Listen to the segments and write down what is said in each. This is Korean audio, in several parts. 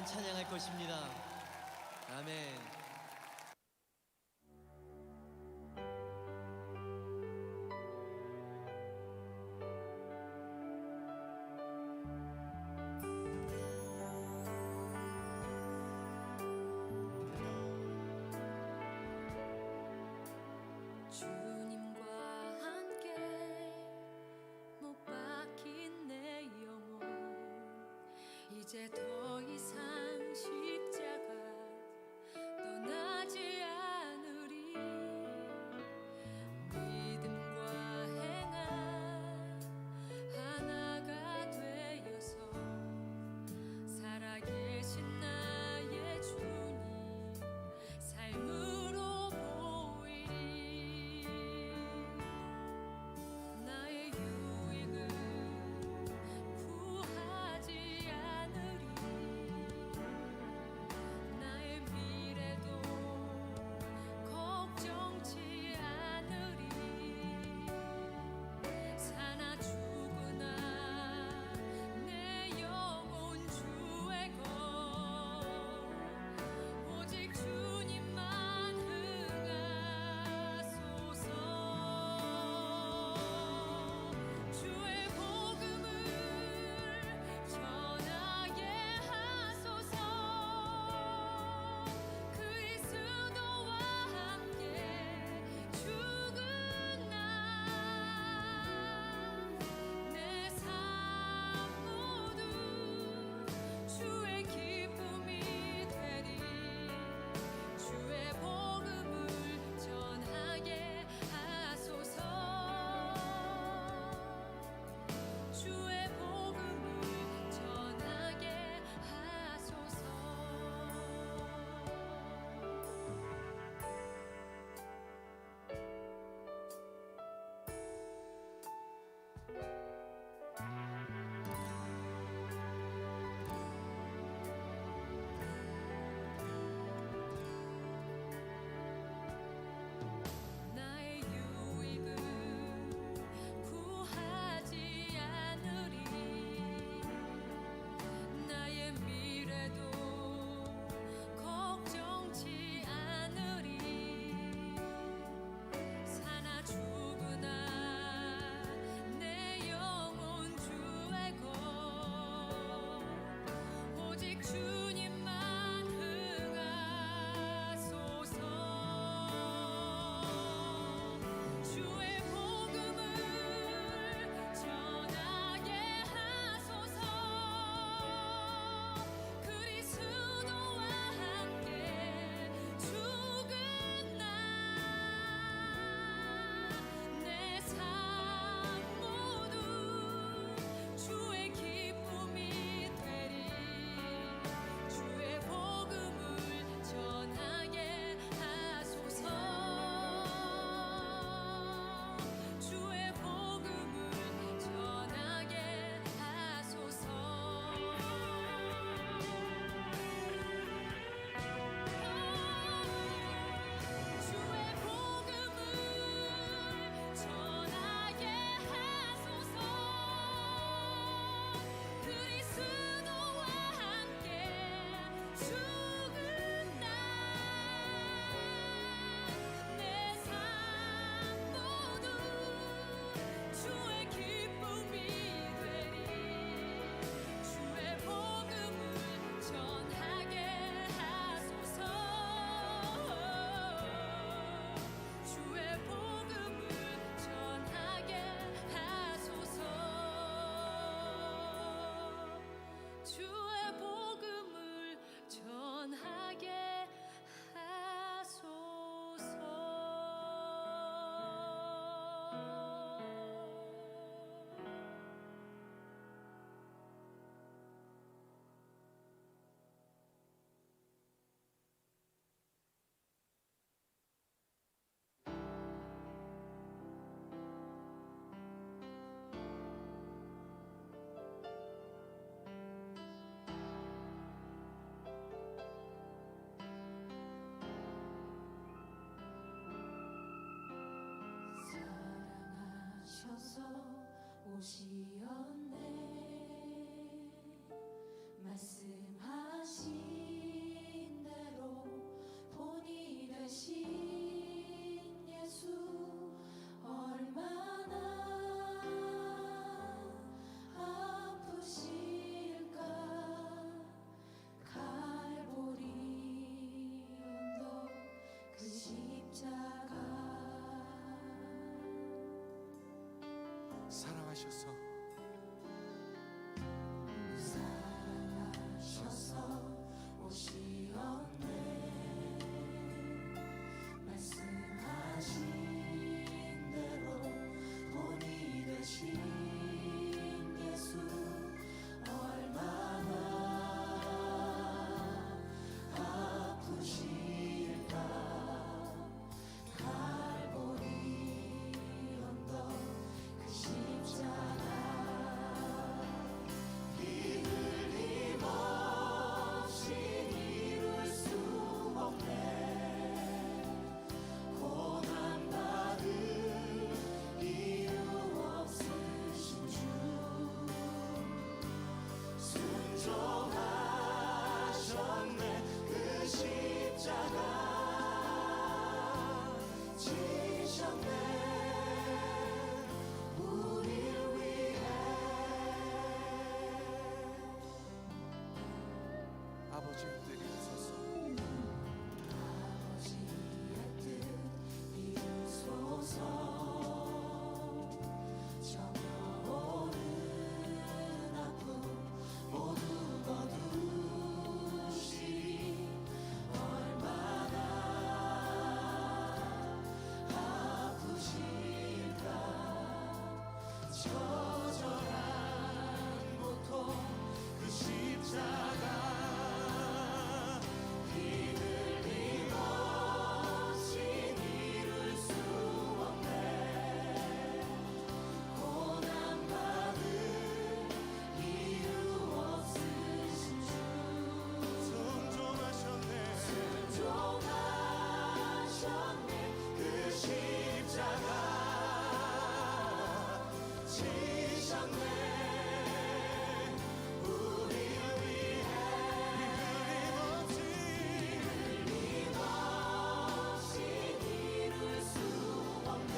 찬양할 것입니다. 아멘. 주님과 함께 못 박힌 내 영혼, 이제 더 이상 십자가 떠나지 않으리. 믿음과 행함 하나가 되어서 살아계신 나의 주님 삶으로 보이리. 나의 유익을 구하지 않으리. 나의 미래도 걱정치 않으리. 사나 죽으나 내 영혼 주의 것, 오직 주님만 흥하소서. 주의 복음을 전하게 하소서. 그리스도와 함께 죽은 나, 내 삶 모두 주의 기쁨이 되리. 주의 복음을 전하게 하소서. 주의 복음을 전하게 하소서. 나의 유익을 구하지 않으리. 나의 미래도 걱정치 않으리. 사나 죽으나 내 영혼 주의 것, 오직 주님만 흥하소서. 주의 복음을 전하게 하소서. 그리스도와 함께 죽은 나, 내 삶 모두 주의 기쁨이 되리. 주의 복음을 전하게 하소서. 주의 복음을 전하게 하소서. 주의 복음을 전하게 하소서. 그리스도와 함께 죽은 나, 내 삶 모두 주의 기쁨이 되리. 주의 복음을 전하게 하소서. 주의 복음을 전하게 하소서. 주의 복음을 전하게 사랑하셔서 오시었네. 말씀하신 사랑하셔서 오시었네. 말씀하신 대로 본이 되신 예수 얼마나 아프실까. 갈보리 언덕 그 십자가 이 흘림 없이 이룰 수 없네. 고난받을 이유 없으신 주 순종하셨네. 그 십자가 지셨네. 우릴 위해. 아버지의 뜻 이루소서. 아버지의 뜻 이루소서. 정겨오는 아픔 모두 거두시리. 얼마나 아프실까. 처절한 고통 그 십자가 이 흘림 없이 이룰 수 없네. 고난받을 이유 없으신 주 순종하셨네. 순종하셨네. 그 십자가 지셨네. 우릴 위해. 흘림 없이 이룰 수 없네.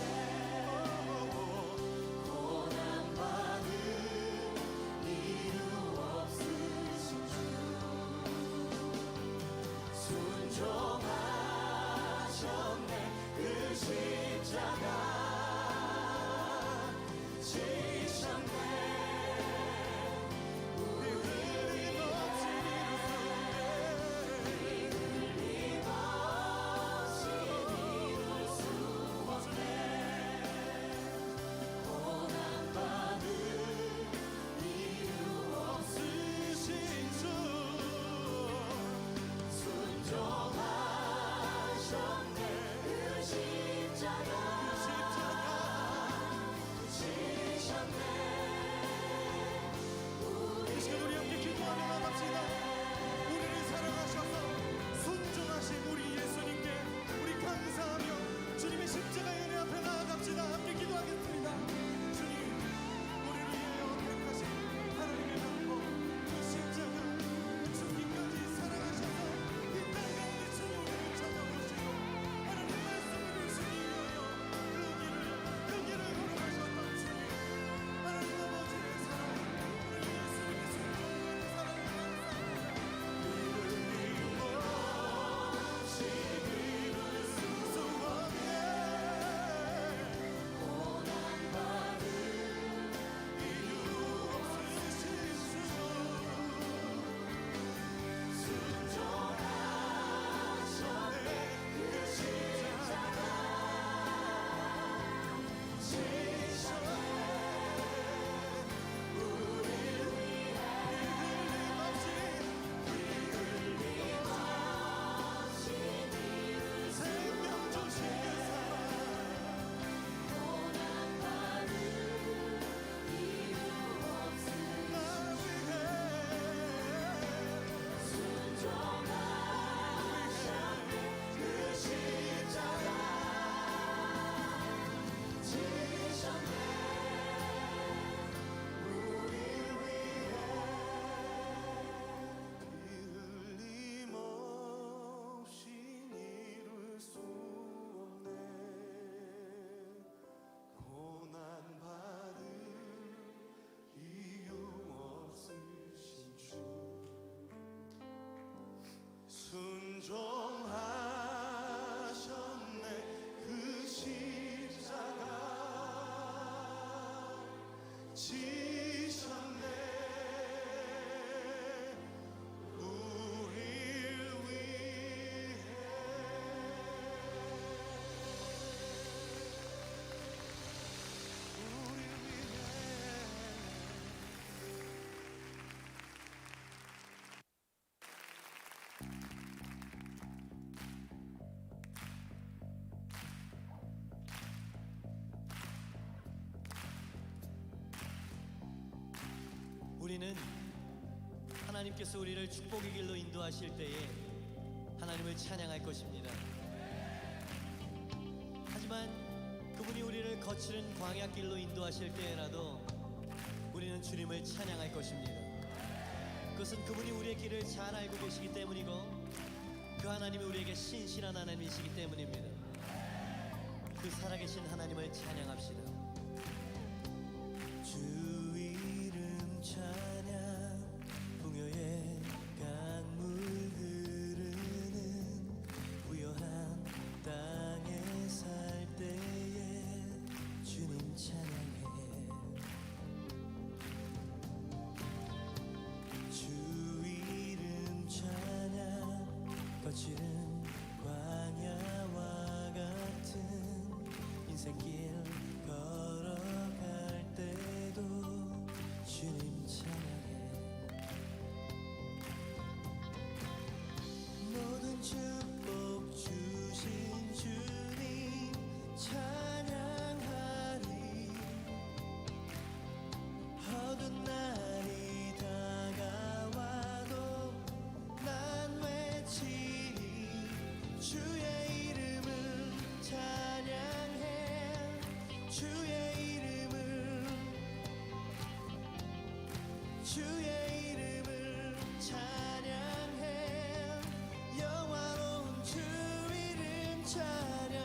고난받을 이유 없으신 주 순종하셨네. 그 십자가 지셨네. 우리 흘림 없이 이룰 수 없네. 고난받을 이유 없으신 주 순종하셨네. 그 십자가 지셨네. 우리는 하나님께서 우리를 축복의 길로 인도하실 때에 하나님을 찬양할 것입니다. 하지만 그분이 우리를 거칠은 광야길로 인도하실 때에라도 우리는 주님을 찬양할 것입니다. 그것은 그분이 우리의 길을 잘 알고 계시기 때문이고 그 하나님이 우리에게 신실한 하나님이시기 때문입니다. 그 살아계신 하나님을 찬양합시다. 주 이름 찬양 풍요의 강물 흐르는 부요한 땅에 살 때에 주님 찬양해. 주 이름 찬양 거칠은 광야와 같은 인생길 걸어갈 때도 주님 찬양해. 모든 축복 주신 주님 찬양하리. 어두운 날이 다가와도 난 외치리. 주의 이름을 찬양해. 주의 이름을 찬양해. 영화로운 주 이름 찬양.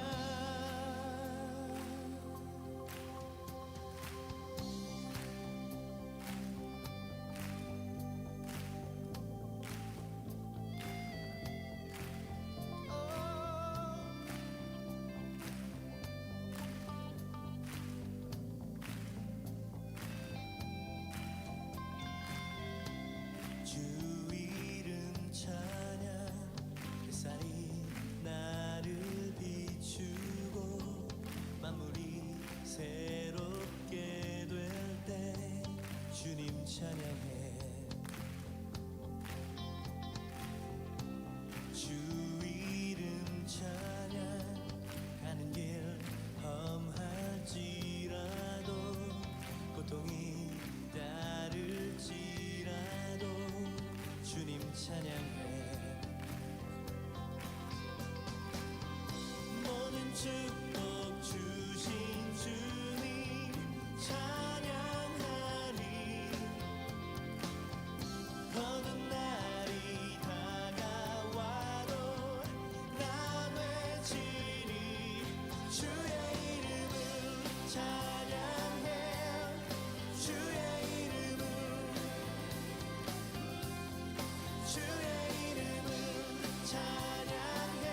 주 이름 찬양. 햇살이 나를 비추고 만물이 새롭게 될 때 주님 찬양해. 주 이름 찬양. 가는 길 험할지라도 고통이 따를지라도 주님 찬양해. 모든 축복 주신 주님 찬양하리. 어두운 날이 다가와도 난 외치리. 주의 이름을 찬양해. 주의 이름을 찬양해.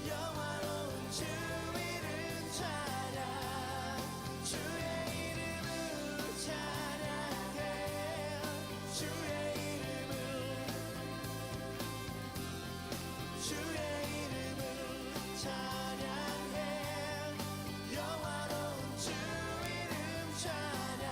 영화로운 주 이름 찬양. 주의 이름을 찬양해. 주의 이름을 찬양해. 영화로운 주 이름 찬양.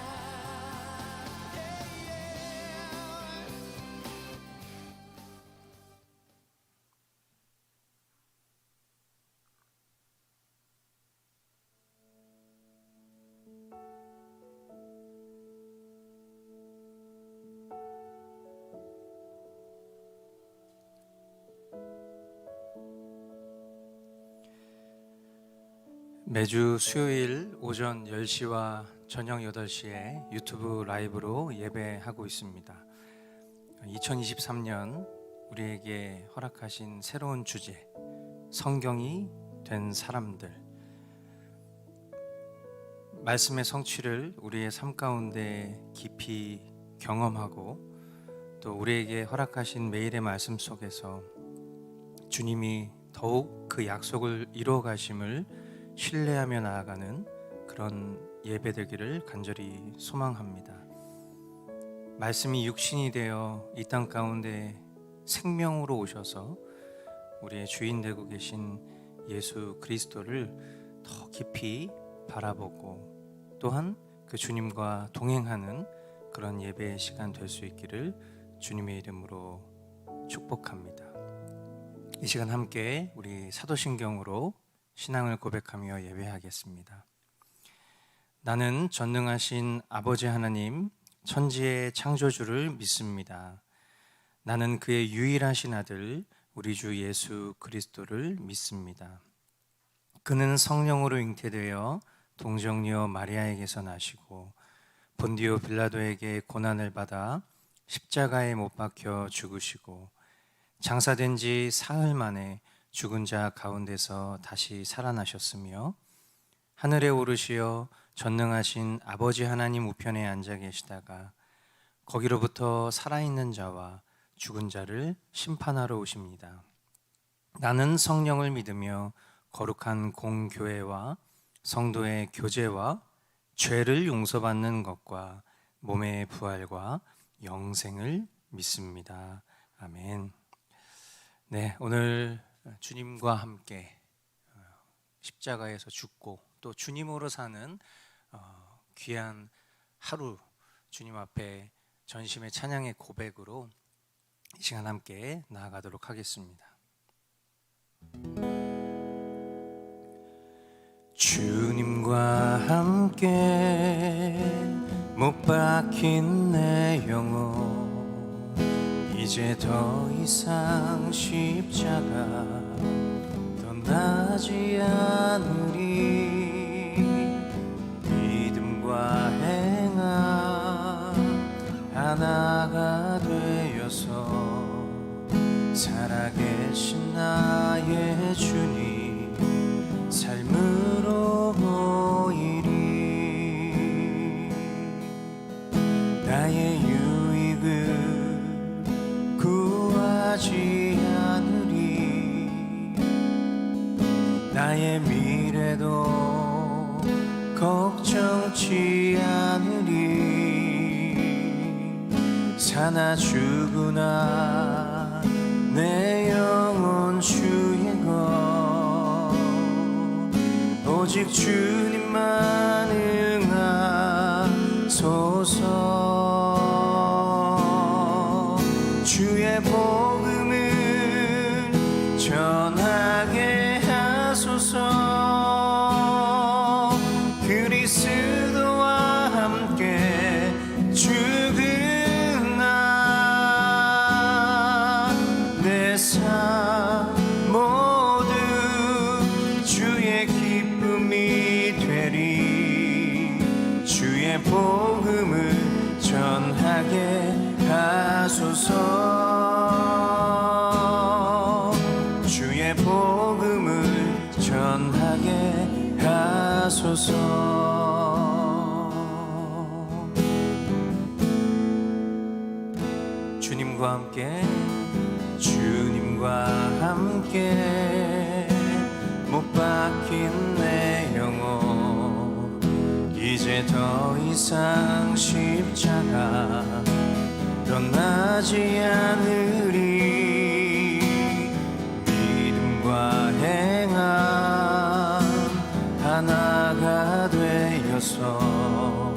매주 수요일 오전 10시와 저녁 8시에 유튜브 라이브로 예배하고 있습니다. 2023년 우리에게 허락하신 새로운 주제, 성경이 된 사람들. 말씀의 성취를 우리의 삶 가운데 깊이 경험하고 또 우리에게 허락하신 매일의 말씀 속에서 주님이 더욱 그 약속을 이루어 가심을 신뢰하며 나아가는 그런 예배되기를 간절히 소망합니다. 말씀이 육신이 되어 이 땅 가운데 생명으로 오셔서 우리의 주인 되고 계신 예수 그리스도를 더 깊이 바라보고 또한 그 주님과 동행하는 그런 예배의 시간 될 수 있기를 주님의 이름으로 축복합니다. 이 시간 함께 우리 사도신경으로 신앙을 고백하며 예배하겠습니다. 나는 전능하신 아버지 하나님, 천지의 창조주를 믿습니다. 나는 그의 유일하신 아들 우리 주 예수 그리스도를 믿습니다. 그는 성령으로 잉태되어 동정녀 마리아에게서 나시고 본디오 빌라도에게 고난을 받아 십자가에 못 박혀 죽으시고 장사된 지 사흘 만에 죽은 자 가운데서 다시 살아나셨으며 하늘에 오르시어 전능하신 아버지 하나님 우편에 앉아 계시다가 거기로부터 살아있는 자와 죽은 자를 심판하러 오십니다. 나는 성령을 믿으며 거룩한 공교회와 성도의 교제와 죄를 용서받는 것과 몸의 부활과 영생을 믿습니다. 아멘. 네, 오늘 주님과 함께 십자가에서 죽고 또 주님으로 사는 귀한 하루, 주님 앞에 전심의 찬양의 고백으로 이 시간 함께 나아가도록 하겠습니다. 주님과 함께 못 박힌 내 영혼 이제 더 이상 십자가 떠나지 않으리. 믿음과 행함 하나가 되어서 살아계신 나의 주님 삶으로 보이리. 나의 유익을 구하지 않으리. 나의 미래도 걱정치 않으리. 사나 죽으나 내 영혼 주의 것 오직 주님만 응하소서. 주의 복음을 전하게 하소서. 그리스도와 함께 죽은 나 내 삶 모두 주의 기쁨이 되리. 주의 복음을 전하게 하소서. 주의 복음을 전하게 하소서. 주님과 함께 주님과 함께 못 박힌 내 영혼 이제 더 이상 십자가 떠나지 않으리. 믿음과 행함 하나가 되어서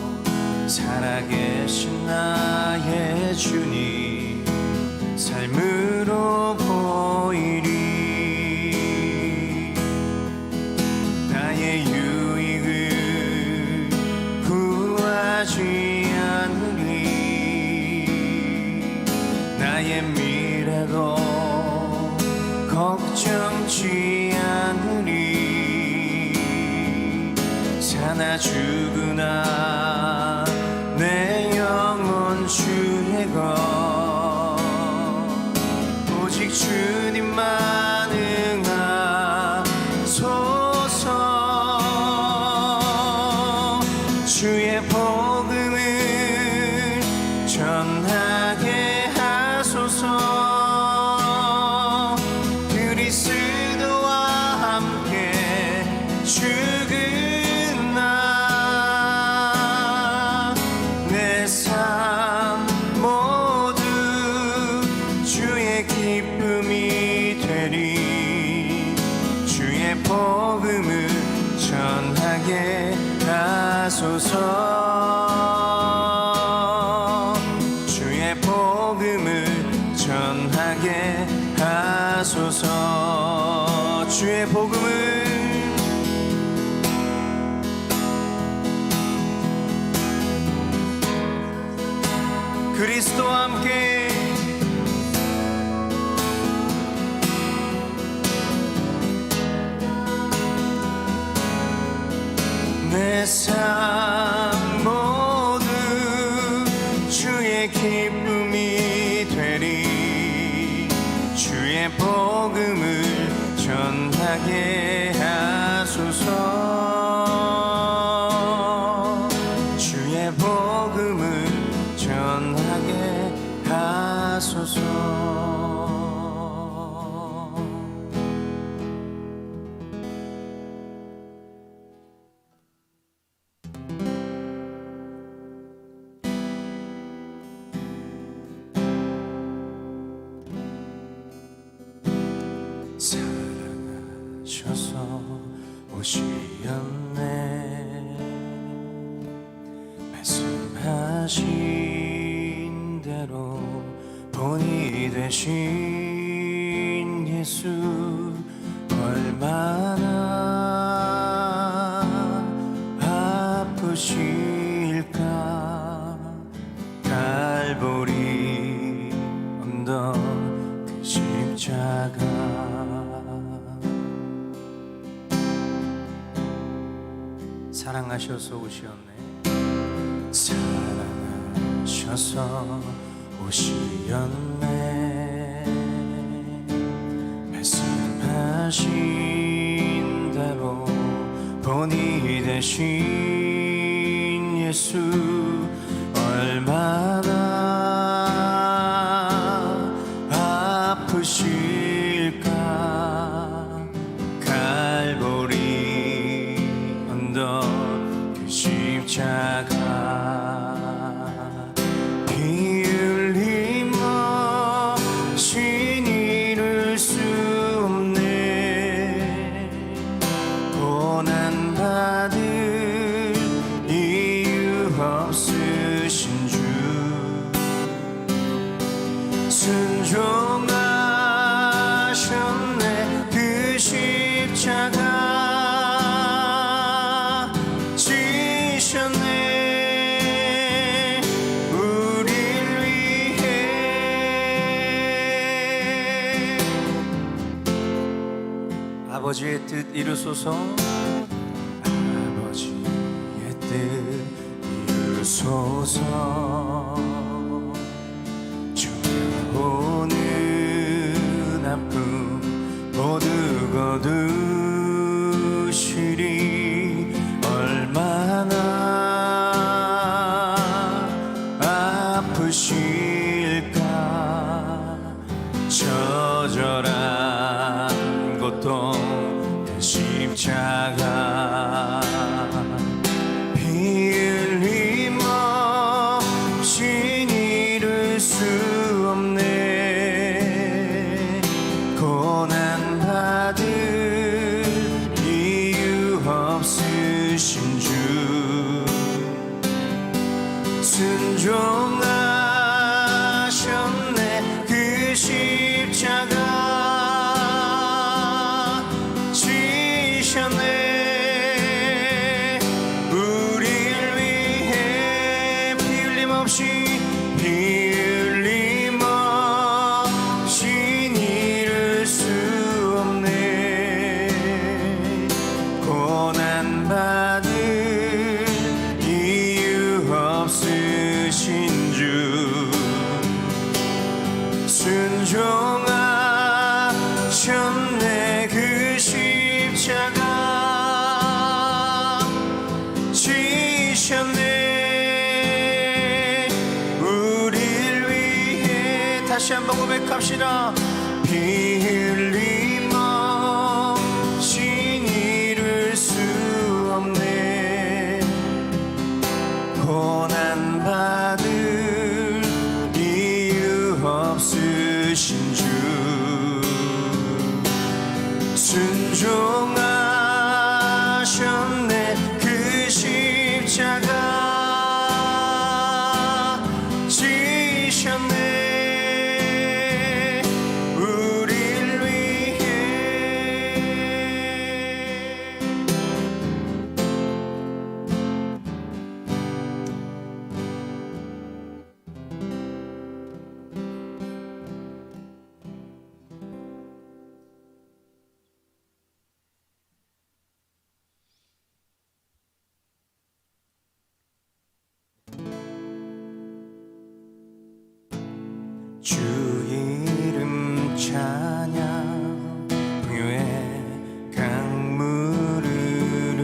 살아계신 나의 주님 삶으로 보이리. 나의 유익을 구하지 않으리. 나의 미래도 걱정치 않으리. 사나 죽으나 내 영혼 주의 것 오직 주님만 응하소서. 주의 복음을 전하게 하소서. 그리스도와 함께 죽은 나 내 삶 모두 주의 기쁨이 되리. 주의 복음을 전하게 하소서. 주의 복음을 전하게 하소서. 주의 복음을 그리스도와 함께 내 삶 모두 주의 기쁨이 되리 주의 복음을 전하게 하소서 주의 복음을 전하게 하소서 사랑하셔서 오시었네 말씀하신 대로 본이 되신 예수 얼마나 아프실까 갈보리 언덕 그 십자가 사랑하셔서 오셨네 사랑하셔서 오시었네 말씀하신 대로 본이 되신 예수 얼마나 아프실까 갈보리 언덕 그 십자가 피 흘림 없이 이룰 수 없네 고난받을 이유 없으신 주 순종하셨네 그 십자가 지셨네 우릴 위해 아버지의 뜻 이루소서 아버지의 뜻 이루소서 오는 아픔 모두 거두시리 얼마나 아프실까 처절한 고통 그 십자가 피 흘림 없이 이룰 수 없네 고난받을 이유 없으신 주 순종하셨네 그 십자가 지셨네 우릴 위해 피 흘림 없이 이룰 수 없네 고난받을 이유 없으신 주 순종하셨네 그 십자가 지셨네 우릴 위해 다시 한번 고백합시다 피 흘림 없이 이룰 수 없네 고난받을 이유 없으신 주 순종하셨네 그 십자가 지셨네 우릴 위해 주 이름 찬양 풍요의 강물 흐르는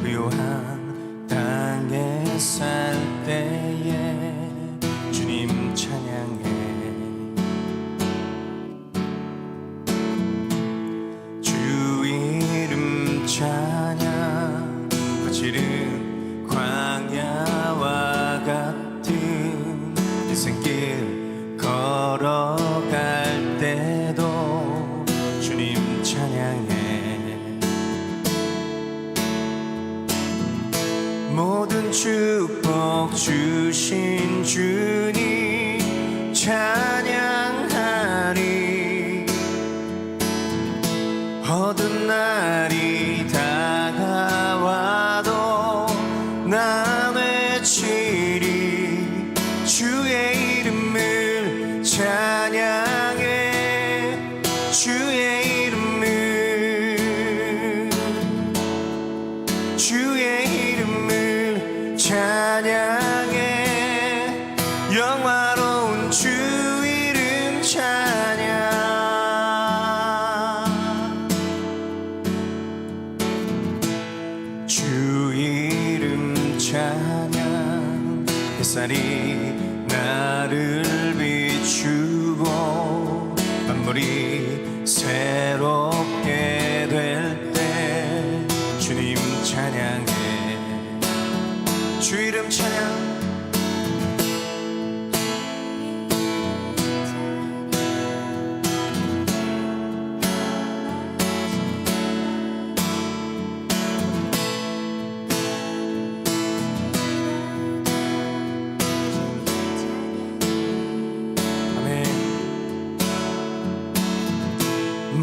고요한 땅에 살 때에 주님 찬양해 주 이름 찬양 거칠은 광야와 같은 인생길 걸어갈 때도 주님 찬양해 모든 축복 주신 주님 찬양하리 어두운 날이 다가와도 난 외치리 주의 이름을 찬양해 주의 이름을 찬양해 영화로운 주 이름 찬양 주 이름 찬양 햇살이 나를 비추고 만물이 새롭게 될 때 주님 찬양해 주 이름 찬양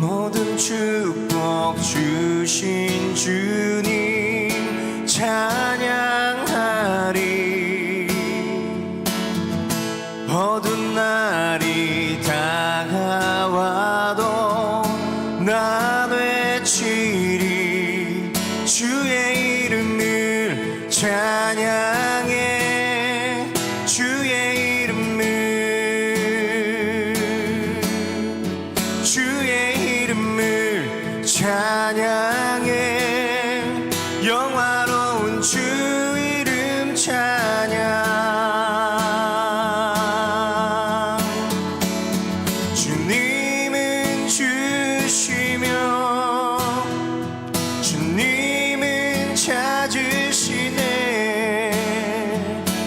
모든 축복 주신 주님 찬양하리 어두운 날이 다가와도 난 외치리 주의 이름을 찬양해 주의 이름을 찬양해 영화로운 주 이름 찬양 주님은 주시며 주님은 찾으시네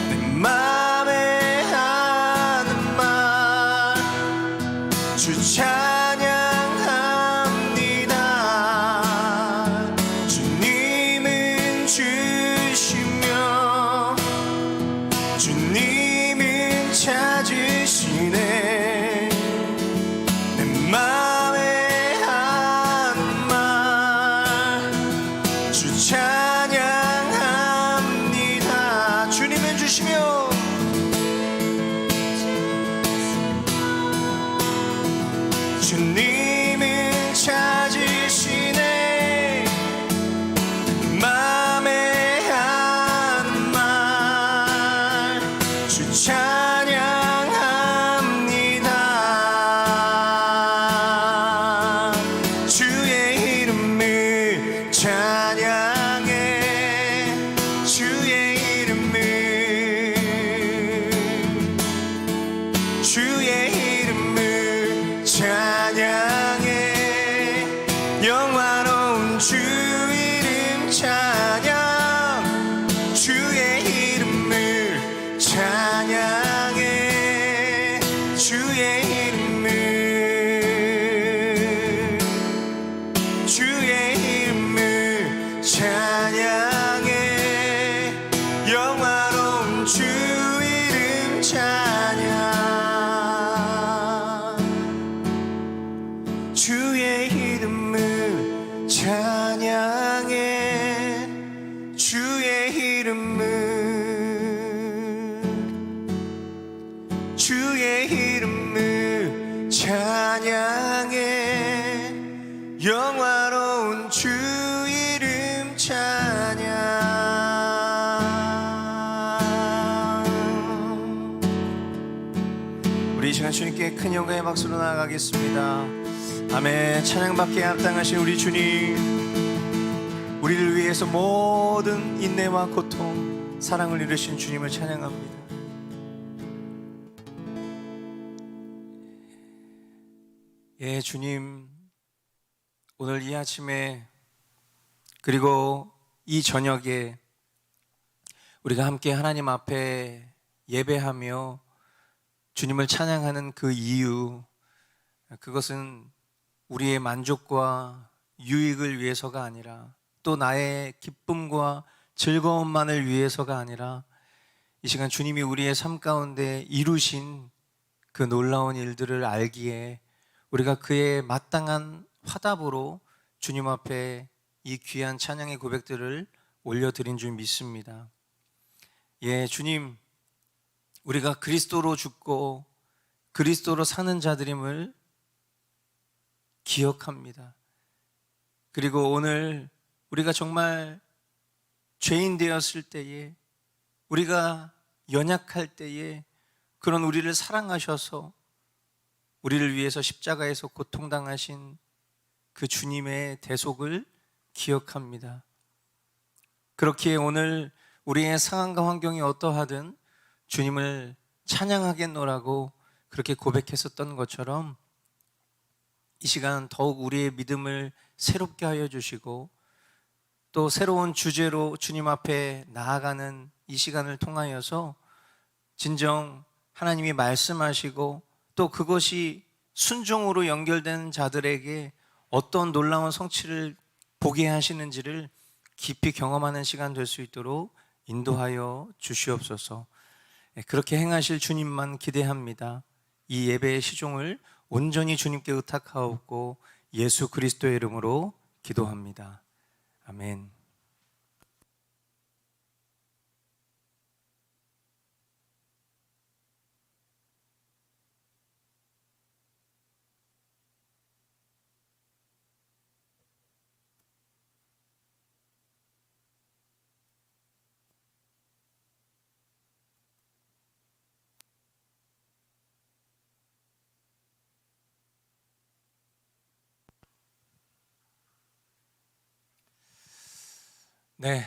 내 맘에 하는 말 주 찬양합니다 주님은 주시며 주님은 찾으시네 내 맘에 하는 말 주 찬양합니다 주님은 주시며 주님은 찾으시네 맘에 하는 말 주 찬양합니다 주의 이름을 찬양해 주의 이름을 찬양해 영화로운 주 이름 찬양 주의 이름을 찬양해 주의 이름을 찬양해 영화로운 주 이름 찬양 주의 이름을 찬양해 주의 이름을 찬양해 영화로운 주 이름 찬양 시간 주님께 큰 영광의 박수로 나아가겠습니다. 아멘. 찬양받기에 합당하신 우리 주님, 우리를 위해서 모든 인내와 고통, 사랑을 이루신 주님을 찬양합니다. 예, 주님, 오늘 이 아침에 그리고 이 저녁에 우리가 함께 하나님 앞에 예배하며 주님을 찬양하는 그 이유, 그것은 우리의 만족과 유익을 위해서가 아니라, 또 나의 기쁨과 즐거움만을 위해서가 아니라, 이 시간 주님이 우리의 삶 가운데 이루신 그 놀라운 일들을 알기에 우리가 그의 마땅한 화답으로 주님 앞에 이 귀한 찬양의 고백들을 올려드린 줄 믿습니다. 예, 주님, 우리가 그리스도로 죽고 그리스도로 사는 자들임을 기억합니다. 그리고 오늘 우리가 정말 죄인 되었을 때에, 우리가 연약할 때에 그런 우리를 사랑하셔서 우리를 위해서 십자가에서 고통당하신 그 주님의 대속을 기억합니다. 그렇기에 오늘 우리의 상황과 환경이 어떠하든 주님을 찬양하겠노라고 그렇게 고백했었던 것처럼, 이 시간 더욱 우리의 믿음을 새롭게 하여 주시고, 또 새로운 주제로 주님 앞에 나아가는 이 시간을 통하여서 진정 하나님이 말씀하시고 또 그것이 순종으로 연결된 자들에게 어떤 놀라운 성취를 보게 하시는지를 깊이 경험하는 시간 될 수 있도록 인도하여 주시옵소서. 그렇게 행하실 주님만 기대합니다. 이 예배의 시종을 온전히 주님께 의탁하옵고 예수 그리스도의 이름으로 기도합니다. 아멘. 네,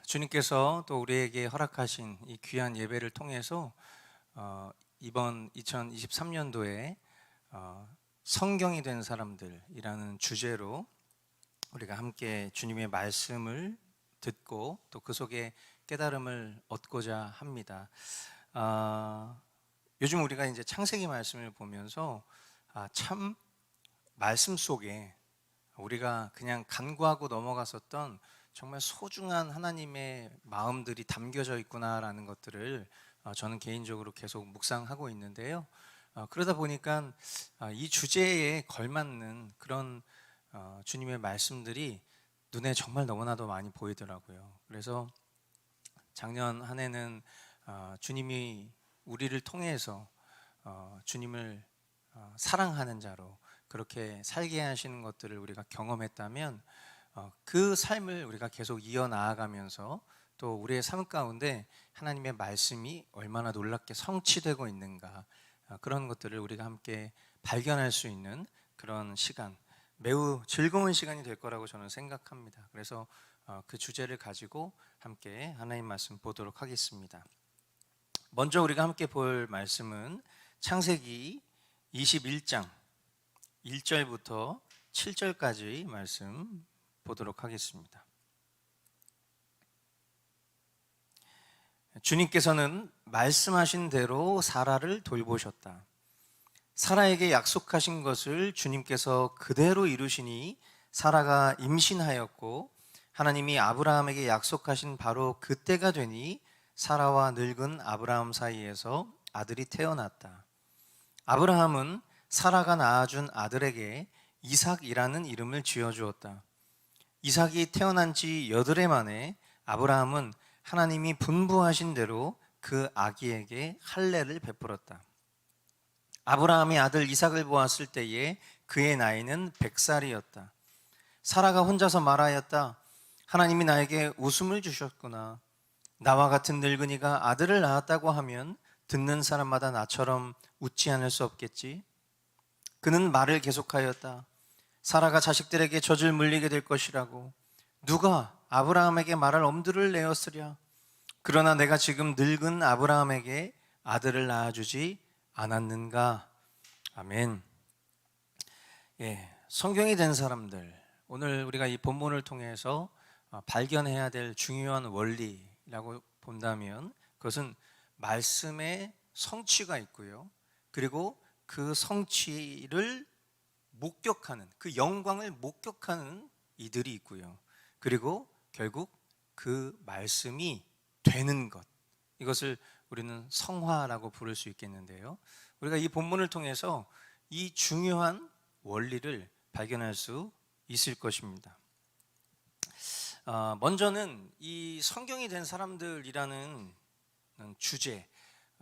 주님께서 또 우리에게 허락하신 이 귀한 예배를 통해서 이번 2023년도에 성경이 된 사람들이라는 주제로 우리가 함께 주님의 말씀을 듣고 또 그 속에 깨달음을 얻고자 합니다. 요즘 우리가 이제 창세기 말씀을 보면서 참 말씀 속에 우리가 그냥 간구하고 넘어갔었던 정말 소중한 하나님의 마음들이 담겨져 있구나라는 것들을 저는 개인적으로 계속 묵상하고 있는데요. 그러다 보니까 이 주제에 걸맞는 그런 주님의 말씀들이 눈에 정말 너무나도 많이 보이더라고요. 그래서 작년 한 해는 주님이 우리를 통해서 주님을 사랑하는 자로 그렇게 살게 하시는 것들을 우리가 경험했다면, 그 삶을 우리가 계속 이어나아가면서 또 우리의 삶 가운데 하나님의 말씀이 얼마나 놀랍게 성취되고 있는가, 그런 것들을 우리가 함께 발견할 수 있는 그런 시간, 매우 즐거운 시간이 될 거라고 저는 생각합니다. 그래서 그 주제를 가지고 함께 하나님 말씀 보도록 하겠습니다. 먼저 우리가 함께 볼 말씀은 창세기 21장 1절부터 7절까지 말씀 보도록 하겠습니다. 주님께서는 말씀하신 대로 사라를 돌보셨다. 사라에게 약속하신 것을 주님께서 그대로 이루시니 사라가 임신하였고, 하나님이 아브라함에게 약속하신 바로 그때가 되니 사라와 늙은 아브라함 사이에서 아들이 태어났다. 아브라함은 사라가 낳아준 아들에게 이삭이라는 이름을 지어주었다. 이삭이 태어난 지 8해 만에 아브라함은 하나님이 분부하신 대로 그 아기에게 할례를 베풀었다. 아브라함이 아들 이삭을 보았을 때에 그의 나이는 100살이었다. 사라가 혼자서 말하였다. 하나님이 나에게 웃음을 주셨구나. 나와 같은 늙은이가 아들을 낳았다고 하면 듣는 사람마다 나처럼 웃지 않을 수 없겠지. 그는 말을 계속하였다. 사라가 자식들에게 젖을 물리게 될 것이라고. 누가 아브라함에게 말할 엄두를 내었으랴. 그러나 내가 지금 늙은 아브라함에게 아들을 낳아주지 않았는가. 아멘. 성경이 된 사람들, 오늘 우리가 이 본문을 통해서 발견해야 될 중요한 원리라고 본다면 그것은 말씀의 성취가 있고요. 그리고 그 성취를 목격하는, 그 영광을 목격하는 이들이 있고요. 그리고 결국 그 말씀이 되는 것, 이것을 우리는 성화라고 부를 수 있겠는데요. 우리가 이 본문을 통해서 이 중요한 원리를 발견할 수 있을 것입니다. 먼저는 이 성경이 된 사람들이라는 주제,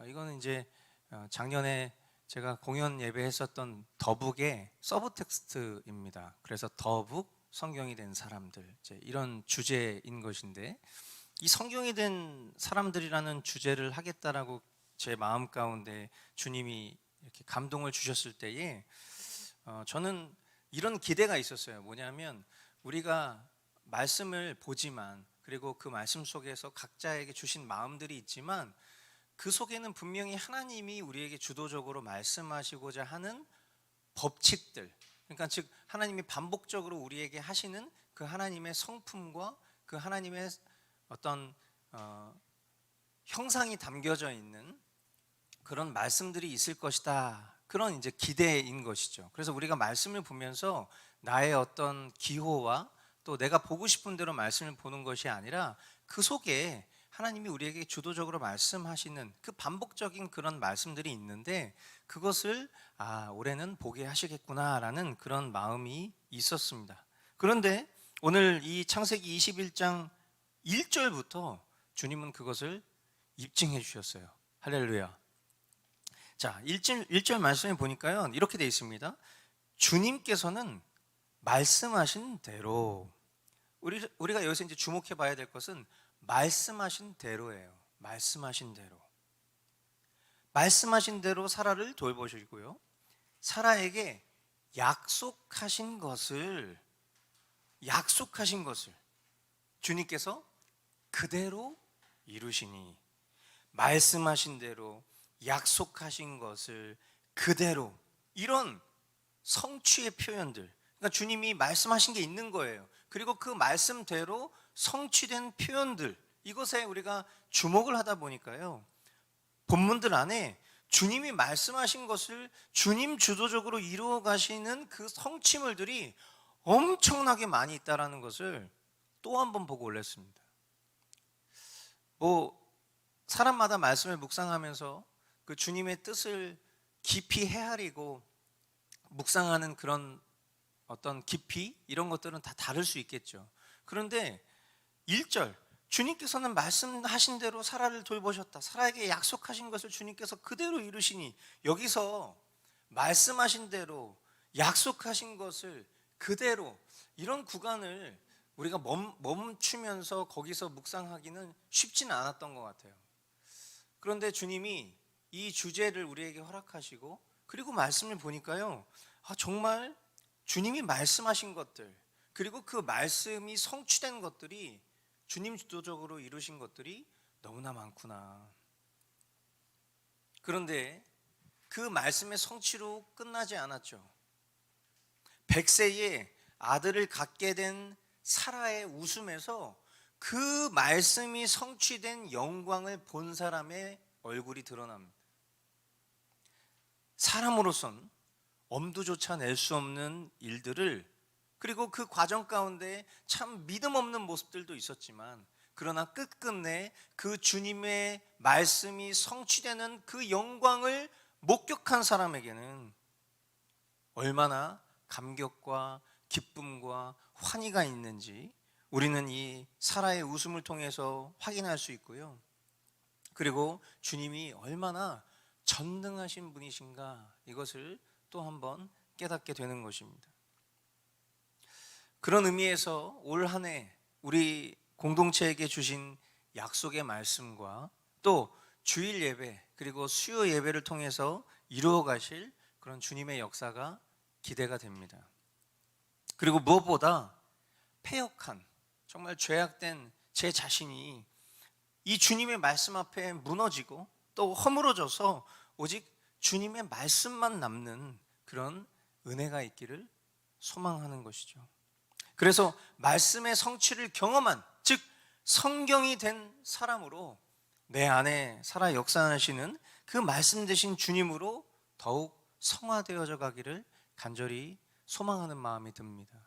이거는 이제 작년에 제가 공연 예배했었던 더북의 서브 텍스트입니다. 그래서 더북 성경이 된 사람들, 이제 이런 주제인 것인데, 이 성경이 된 사람들이라는 주제를 하겠다라고 제 마음 가운데 주님이 이렇게 감동을 주셨을 때에 저는 이런 기대가 있었어요. 뭐냐면 우리가 말씀을 보지만, 그리고 그 말씀 속에서 각자에게 주신 마음들이 있지만 그 속에는 분명히 하나님이 우리에게 주도적으로 말씀하시고자 하는 법칙들, 그러니까 즉 하나님이 반복적으로 우리에게 하시는 그 하나님의 성품과 그 하나님의 어떤 형상이 담겨져 있는 그런 말씀들이 있을 것이다, 그런 이제 기대인 것이죠. 그래서 우리가 말씀을 보면서 나의 어떤 기호와 또 내가 보고 싶은 대로 말씀을 보는 것이 아니라 그 속에 하나님이 우리에게 주도적으로 말씀하시는 그 반복적인 그런 말씀들이 있는데 그것을 올해는 보게 하시겠구나라는 그런 마음이 있었습니다. 그런데 오늘 이 창세기 21장 1절부터 주님은 그것을 입증해 주셨어요. 할렐루야. 자, 1절 말씀에 보니까요, 이렇게 되어 있습니다. 주님께서는 말씀하신 대로, 우리가 여기서 이제 주목해 봐야 될 것은 말씀하신 대로예요. 말씀하신 대로. 말씀하신 대로 사라를 돌보시고요, 사라에게 약속하신 것을 주님께서 그대로 이루시니, 말씀하신 대로 약속하신 것을 그대로, 이런 성취의 표현들, 그러니까 주님이 말씀하신 게 있는 거예요. 그리고 그 말씀대로 성취된 표현들, 이것에 우리가 주목을 하다 보니까요, 본문들 안에 주님이 말씀하신 것을 주님 주도적으로 이루어 가시는 그 성취물들이 엄청나게 많이 있다라는 것을 또 한 번 보고 올렸습니다. 사람마다 말씀을 묵상하면서 그 주님의 뜻을 깊이 헤아리고 묵상하는 그런 어떤 깊이, 이런 것들은 다 다를 수 있겠죠. 그런데 1절, 주님께서는 말씀하신 대로 사라를 돌보셨다, 사라에게 약속하신 것을 주님께서 그대로 이루시니, 여기서 말씀하신 대로 약속하신 것을 그대로, 이런 구간을 우리가 멈추면서 거기서 묵상하기는 쉽지는 않았던 것 같아요. 그런데 주님이 이 주제를 우리에게 허락하시고, 그리고 말씀을 보니까요, 정말 주님이 말씀하신 것들, 그리고 그 말씀이 성취된 것들이, 주님 주도적으로 이루신 것들이 너무나 많구나. 그런데 그 말씀의 성취로 끝나지 않았죠. 100세에 아들을 갖게 된 사라의 웃음에서 그 말씀이 성취된 영광을 본 사람의 얼굴이 드러납니다. 사람으로선 엄두조차 낼 수 없는 일들을, 그리고 그 과정 가운데 참 믿음 없는 모습들도 있었지만, 그러나 끝끝내 그 주님의 말씀이 성취되는 그 영광을 목격한 사람에게는 얼마나 감격과 기쁨과 환희가 있는지 우리는 이 사라의 웃음을 통해서 확인할 수 있고요. 그리고 주님이 얼마나 전능하신 분이신가, 이것을 또 한번 깨닫게 되는 것입니다. 그런 의미에서 올 한 해 우리 공동체에게 주신 약속의 말씀과 또 주일 예배 그리고 수요 예배를 통해서 이루어 가실 그런 주님의 역사가 기대가 됩니다. 그리고 무엇보다 패역한 정말 죄악된 제 자신이 이 주님의 말씀 앞에 무너지고 또 허물어져서 오직 주님의 말씀만 남는 그런 은혜가 있기를 소망하는 것이죠. 그래서 말씀의 성취를 경험한, 즉 성경이 된 사람으로 내 안에 살아 역사하시는 그 말씀 되신 주님으로 더욱 성화되어져 가기를 간절히 소망하는 마음이 듭니다.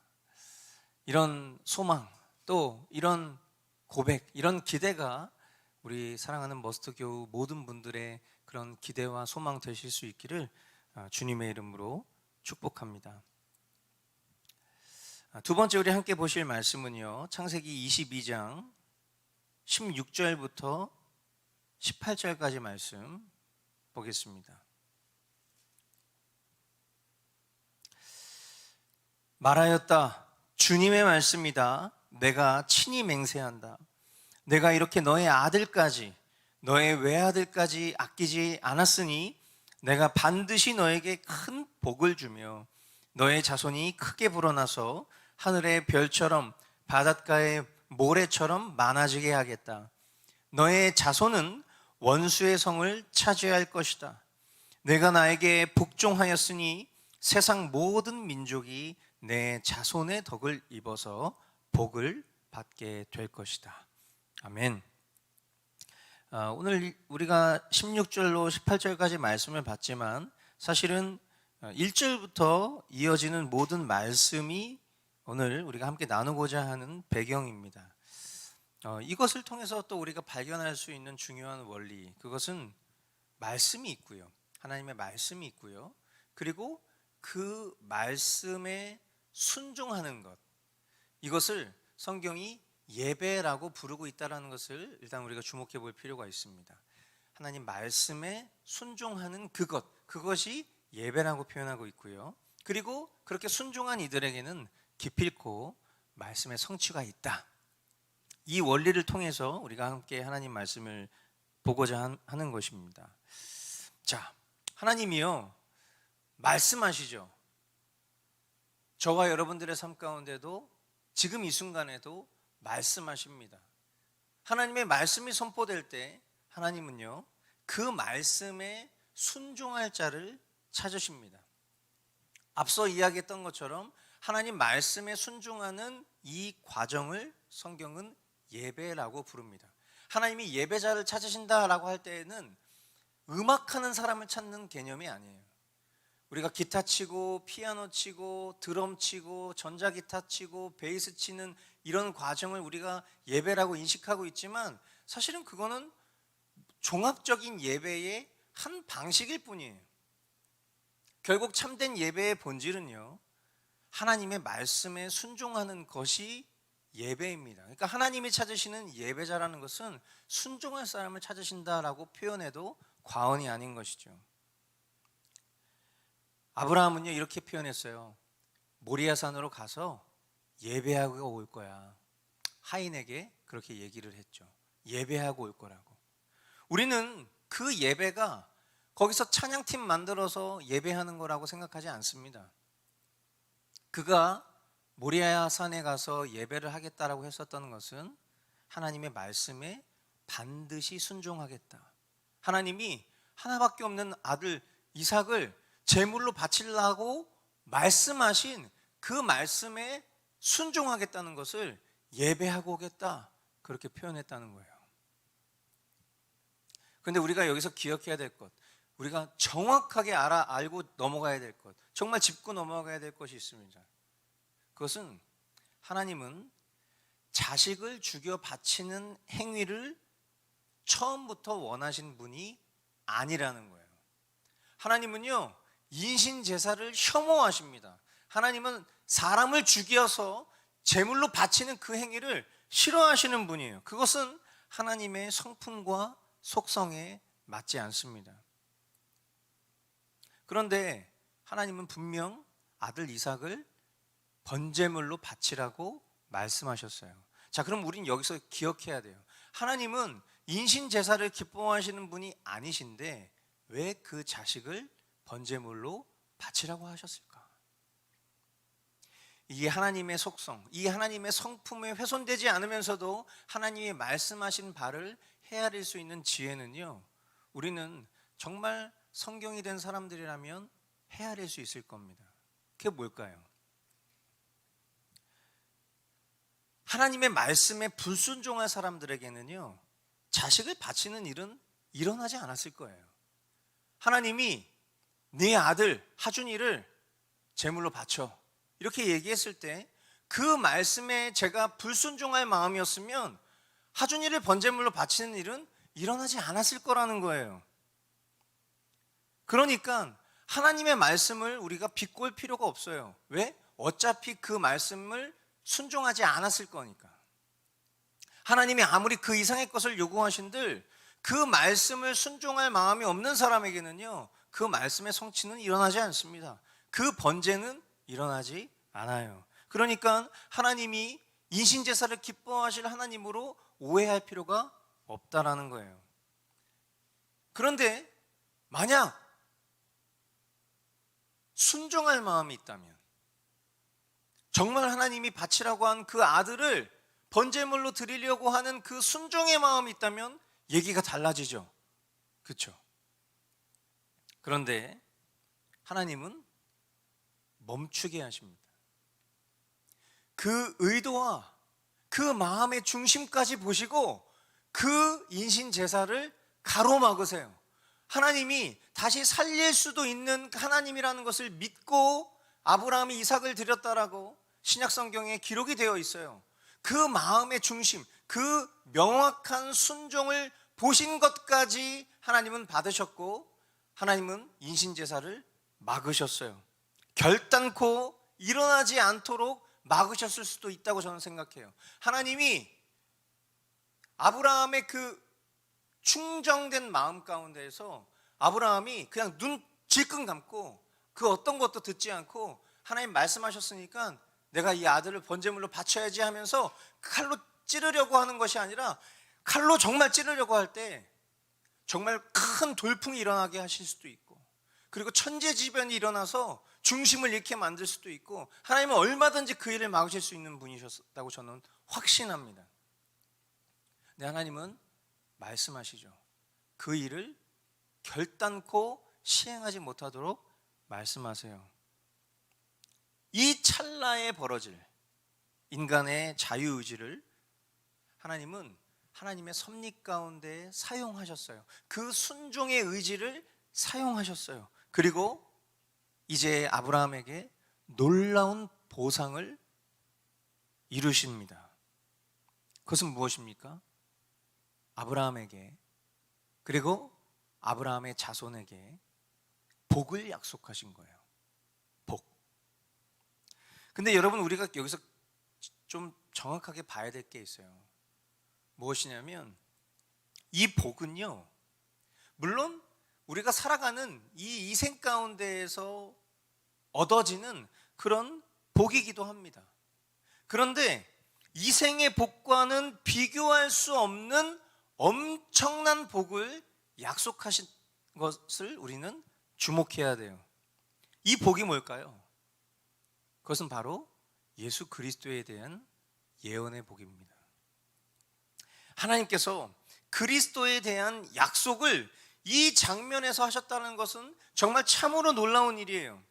이런 소망, 또 이런 고백, 이런 기대가 우리 사랑하는 머스터교우 모든 분들의 그런 기대와 소망 되실 수 있기를 주님의 이름으로 축복합니다. 두 번째 우리 함께 보실 말씀은요, 창세기 22장 16절부터 18절까지 말씀 보겠습니다. 말하였다. 주님의 말씀이다. 내가 친히 맹세한다. 내가 이렇게 너의 아들까지, 너의 외아들까지 아끼지 않았으니 내가 반드시 너에게 큰 복을 주며 너의 자손이 크게 불어나서 하늘의 별처럼 바닷가의 모래처럼 많아지게 하겠다. 너의 자손은 원수의 성을 차지할 것이다. 내가 나에게 복종하였으니 세상 모든 민족이 내 자손의 덕을 입어서 복을 받게 될 것이다. 아멘. 오늘 우리가 16절로 18절까지 말씀을 봤지만 사실은 1절부터 이어지는 모든 말씀이 오늘 우리가 함께 나누고자 하는 배경입니다. 이것을 통해서 또 우리가 발견할 수 있는 중요한 원리, 그것은 말씀이 있고요, 하나님의 말씀이 있고요, 그리고 그 말씀에 순종하는 것, 이것을 성경이 예배라고 부르고 있다는 것을 일단 우리가 주목해 볼 필요가 있습니다. 하나님 말씀에 순종하는 그것이 예배라고 표현하고 있고요, 그리고 그렇게 순종한 이들에게는 기필코 말씀의 성취가 있다. 이 원리를 통해서 우리가 함께 하나님 말씀을 보고자 하는 것입니다. 자, 하나님이요 말씀하시죠. 저와 여러분들의 삶 가운데도 지금 이 순간에도 말씀하십니다. 하나님의 말씀이 선포될 때 하나님은요 그 말씀에 순종할 자를 찾으십니다. 앞서 이야기했던 것처럼 하나님 말씀에 순종하는 이 과정을 성경은 예배라고 부릅니다. 하나님이 예배자를 찾으신다라고 할 때에는 음악하는 사람을 찾는 개념이 아니에요. 우리가 기타 치고 피아노 치고 드럼 치고 전자기타 치고 베이스 치는 이런 과정을 우리가 예배라고 인식하고 있지만 사실은 그거는 종합적인 예배의 한 방식일 뿐이에요. 결국 참된 예배의 본질은요 하나님의 말씀에 순종하는 것이 예배입니다. 그러니까 하나님이 찾으시는 예배자라는 것은 순종할 사람을 찾으신다라고 표현해도 과언이 아닌 것이죠. 아브라함은요 이렇게 표현했어요. 모리아산으로 가서 예배하고 올 거야. 하인에게 그렇게 얘기를 했죠. 예배하고 올 거라고. 우리는 그 예배가 거기서 찬양팀 만들어서 예배하는 거라고 생각하지 않습니다. 그가 모리아산에 가서 예배를 하겠다라고 했었던 것은 하나님의 말씀에 반드시 순종하겠다. 하나님이 하나밖에 없는 아들 이삭을 제물로 바치려고 말씀하신 그 말씀에 순종하겠다는 것을 예배하고 오겠다, 그렇게 표현했다는 거예요. 그런데 우리가 여기서 기억해야 될 것, 우리가 정확하게 알고 넘어가야 될 것, 정말 짚고 넘어가야 될 것이 있습니다. 그것은 하나님은 자식을 죽여 바치는 행위를 처음부터 원하신 분이 아니라는 거예요. 하나님은요 인신 제사를 혐오하십니다. 하나님은 사람을 죽여서 제물로 바치는 그 행위를 싫어하시는 분이에요. 그것은 하나님의 성품과 속성에 맞지 않습니다. 그런데 하나님은 분명 아들 이삭을 번제물로 바치라고 말씀하셨어요. 자, 그럼 우린 여기서 기억해야 돼요. 하나님은 인신 제사를 기뻐하시는 분이 아니신데 왜 그 자식을 번제물로 바치라고 하셨을까? 이게 하나님의 속성, 이 하나님의 성품에 훼손되지 않으면서도 하나님이 말씀하신 바를 헤아릴 수 있는 지혜는요, 우리는 정말 성경이 된 사람들이라면 헤아릴 수 있을 겁니다. 그게 뭘까요? 하나님의 말씀에 불순종할 사람들에게는요, 자식을 바치는 일은 일어나지 않았을 거예요. 하나님이 네 아들 하준이를 제물로 바쳐 이렇게 얘기했을 때 그 말씀에 제가 불순종할 마음이었으면 하준이를 번제물로 바치는 일은 일어나지 않았을 거라는 거예요. 그러니까 하나님의 말씀을 우리가 비꼴 필요가 없어요. 왜? 어차피 그 말씀을 순종하지 않았을 거니까. 하나님이 아무리 그 이상의 것을 요구하신들 그 말씀을 순종할 마음이 없는 사람에게는요, 그 말씀의 성취는 일어나지 않습니다. 그 번제는 일어나지 않아요. 그러니까 하나님이 인신제사를 기뻐하실 하나님으로 오해할 필요가 없다라는 거예요. 그런데 만약 순종할 마음이 있다면, 정말 하나님이 바치라고 한 그 아들을 번제물로 드리려고 하는 그 순종의 마음이 있다면 얘기가 달라지죠. 그렇죠? 그런데 하나님은 멈추게 하십니다. 그 의도와 그 마음의 중심까지 보시고 그 인신 제사를 가로막으세요. 하나님이 다시 살릴 수도 있는 하나님이라는 것을 믿고 아브라함이 이삭을 드렸다라고 신약 성경에 기록이 되어 있어요. 그 마음의 중심, 그 명확한 순종을 보신 것까지 하나님은 받으셨고, 하나님은 인신 제사를 막으셨어요. 결단코 일어나지 않도록 막으셨을 수도 있다고 저는 생각해요. 하나님이 아브라함의 그 충정된 마음 가운데에서 아브라함이 그냥 눈 질끈 감고 그 어떤 것도 듣지 않고 하나님 말씀하셨으니까 내가 이 아들을 번제물로 바쳐야지 하면서 칼로 찌르려고 하는 것이 아니라, 칼로 정말 찌르려고 할 때 정말 큰 돌풍이 일어나게 하실 수도 있고, 그리고 천재지변이 일어나서 중심을 잃게 만들 수도 있고, 하나님은 얼마든지 그 일을 막으실 수 있는 분이셨다고 저는 확신합니다. 네, 하나님은 말씀하시죠. 그 일을 결단코 시행하지 못하도록 말씀하세요. 이 찰나에 벌어질 인간의 자유의지를 하나님은 하나님의 섭리 가운데 사용하셨어요. 그 순종의 의지를 사용하셨어요. 그리고 이제 아브라함에게 놀라운 보상을 이루십니다. 그것은 무엇입니까? 아브라함에게, 그리고 아브라함의 자손에게 복을 약속하신 거예요. 복. 근데 여러분, 우리가 여기서 좀 정확하게 봐야 될 게 있어요. 무엇이냐면 이 복은요, 물론 우리가 살아가는 이 이생 가운데에서 얻어지는 그런 복이기도 합니다. 그런데 이생의 복과는 비교할 수 없는 엄청난 복을 약속하신 것을 우리는 주목해야 돼요. 이 복이 뭘까요? 그것은 바로 예수 그리스도에 대한 예언의 복입니다. 하나님께서 그리스도에 대한 약속을 이 장면에서 하셨다는 것은 정말 참으로 놀라운 일이에요.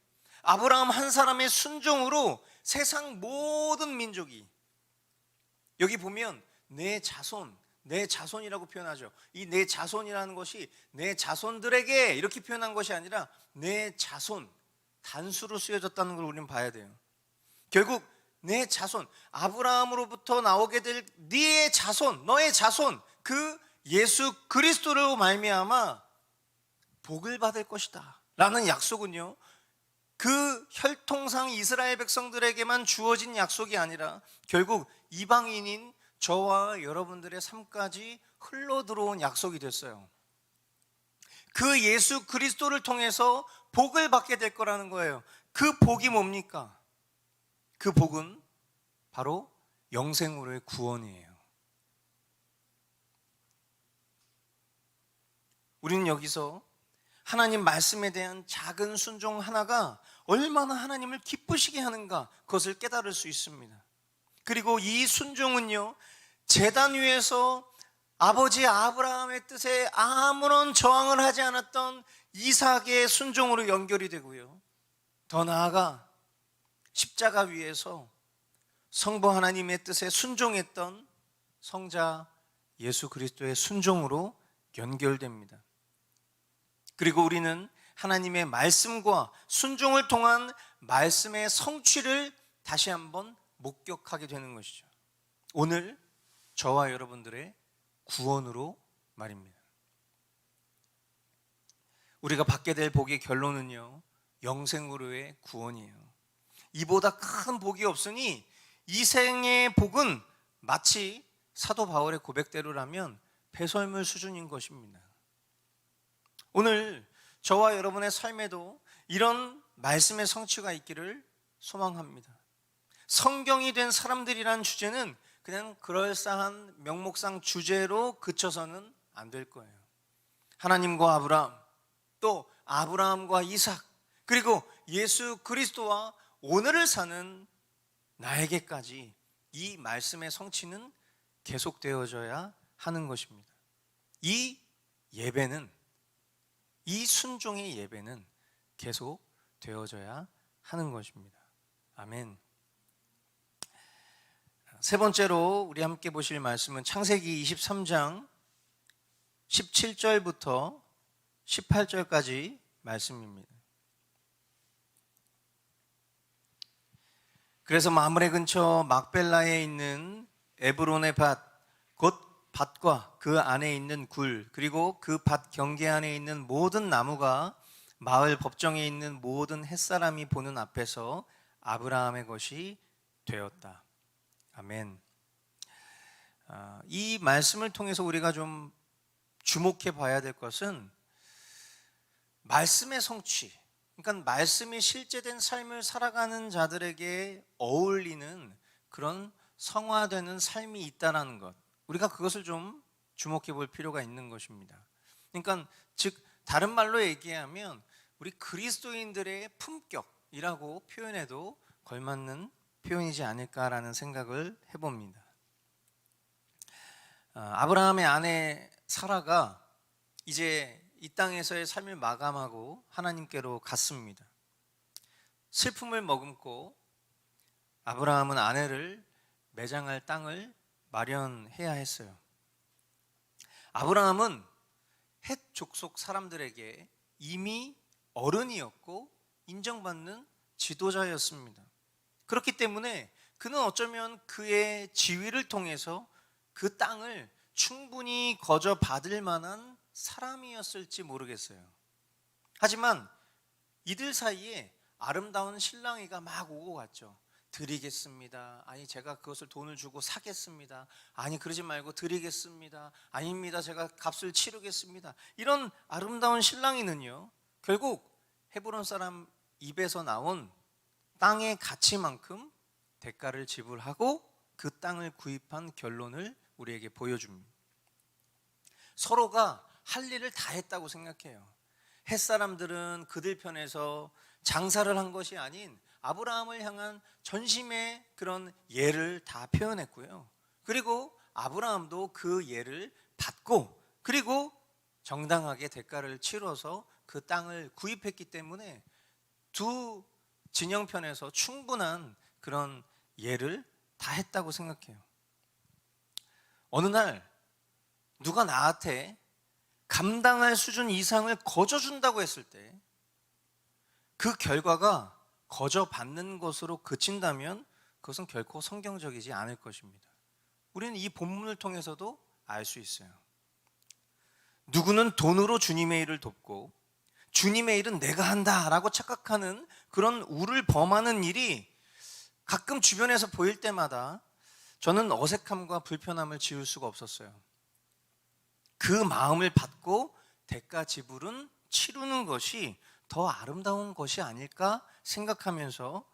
아브라함 한 사람의 순종으로 세상 모든 민족이, 여기 보면 내 자손, 내 자손이라고 표현하죠. 이 내 자손이라는 것이 내 자손들에게 이렇게 표현한 것이 아니라 내 자손, 단수로 쓰여졌다는 걸 우리는 봐야 돼요. 결국 내 자손, 아브라함으로부터 나오게 될 네의 자손, 너의 자손, 그 예수 그리스도로 말미암아 복을 받을 것이다 라는 약속은요, 그 혈통상 이스라엘 백성들에게만 주어진 약속이 아니라 결국 이방인인 저와 여러분들의 삶까지 흘러 들어온 약속이 됐어요. 그 예수 그리스도를 통해서 복을 받게 될 거라는 거예요. 그 복이 뭡니까? 그 복은 바로 영생으로의 구원이에요. 우리는 여기서 하나님 말씀에 대한 작은 순종 하나가 얼마나 하나님을 기쁘시게 하는가, 그것을 깨달을 수 있습니다. 그리고 이 순종은요, 제단 위에서 아버지 아브라함의 뜻에 아무런 저항을 하지 않았던 이삭의 순종으로 연결이 되고요, 더 나아가 십자가 위에서 성부 하나님의 뜻에 순종했던 성자 예수 그리스도의 순종으로 연결됩니다. 그리고 우리는 하나님의 말씀과 순종을 통한 말씀의 성취를 다시 한번 목격하게 되는 것이죠. 오늘 저와 여러분들의 구원으로 말입니다. 우리가 받게 될 복의 결론은요, 영생으로의 구원이에요. 이보다 큰 복이 없으니 이 생의 복은 마치 사도 바울의 고백대로라면 배설물 수준인 것입니다. 오늘 저와 여러분의 삶에도 이런 말씀의 성취가 있기를 소망합니다. 성경이 된 사람들이란 주제는 그냥 그럴싸한 명목상 주제로 그쳐서는 안 될 거예요. 하나님과 아브라함, 또 아브라함과 이삭, 그리고 예수 그리스도와 오늘을 사는 나에게까지 이 말씀의 성취는 계속되어져야 하는 것입니다. 이 예배는, 이 순종의 예배는 계속 되어져야 하는 것입니다. 아멘. 세 번째로 우리 함께 보실 말씀은 창세기 23장 17절부터 18절까지 말씀입니다. 그래서 마므레 근처 막벨라에 있는 에브론의 밭, 곧 밭과 그 안에 있는 굴, 그리고 그 밭 경계 안에 있는 모든 나무가 마을 법정에 있는 모든 햇사람이 보는 앞에서 아브라함의 것이 되었다. 아멘. 이 말씀을 통해서 우리가 좀 주목해 봐야 될 것은 말씀의 성취, 그러니까 말씀이 실제된 삶을 살아가는 자들에게 어울리는 그런 성화되는 삶이 있다는 것, 우리가 그것을 좀 주목해 볼 필요가 있는 것입니다. 그러니까 즉 다른 말로 얘기하면 우리 그리스도인들의 품격이라고 표현해도 걸맞는 표현이지 않을까라는 생각을 해봅니다. 아브라함의 아내 사라가 이제 이 땅에서의 삶을 마감하고 하나님께로 갔습니다. 슬픔을 머금고 아브라함은 아내를 매장할 땅을 마련해야 했어요. 아브라함은 헷 족속 사람들에게 이미 어른이었고 인정받는 지도자였습니다. 그렇기 때문에 그는 어쩌면 그의 지위를 통해서 그 땅을 충분히 거저 받을 만한 사람이었을지 모르겠어요. 하지만 이들 사이에 아름다운 신랑이가 막 오고 갔죠. 드리겠습니다. 아니 제가 그것을 돈을 주고 사겠습니다. 아니 그러지 말고 드리겠습니다. 아닙니다. 제가 값을 치르겠습니다. 이런 아름다운 신랑이는요, 결국 헤브론 사람 입에서 나온 땅의 가치만큼 대가를 지불하고 그 땅을 구입한 결론을 우리에게 보여줍니다. 서로가 할 일을 다 했다고 생각해요. 햇사람들은 그들 편에서 장사를 한 것이 아닌 아브라함을 향한 전심의 그런 예를 다 표현했고요. 그리고 아브라함도 그 예를 받고 그리고 정당하게 대가를 치러서 그 땅을 구입했기 때문에 두 진영편에서 충분한 그런 예를 다 했다고 생각해요. 어느 날 누가 나한테 감당할 수준 이상을 거저 준다고 했을 때 그 결과가 거저 받는 것으로 그친다면 그것은 결코 성경적이지 않을 것입니다. 우리는 이 본문을 통해서도 알 수 있어요. 누구는 돈으로 주님의 일을 돕고 주님의 일은 내가 한다라고 착각하는 그런 우를 범하는 일이 가끔 주변에서 보일 때마다 저는 어색함과 불편함을 지울 수가 없었어요. 그 마음을 받고 대가 지불은 치르는 것이 더 아름다운 것이 아닐까 생각하면서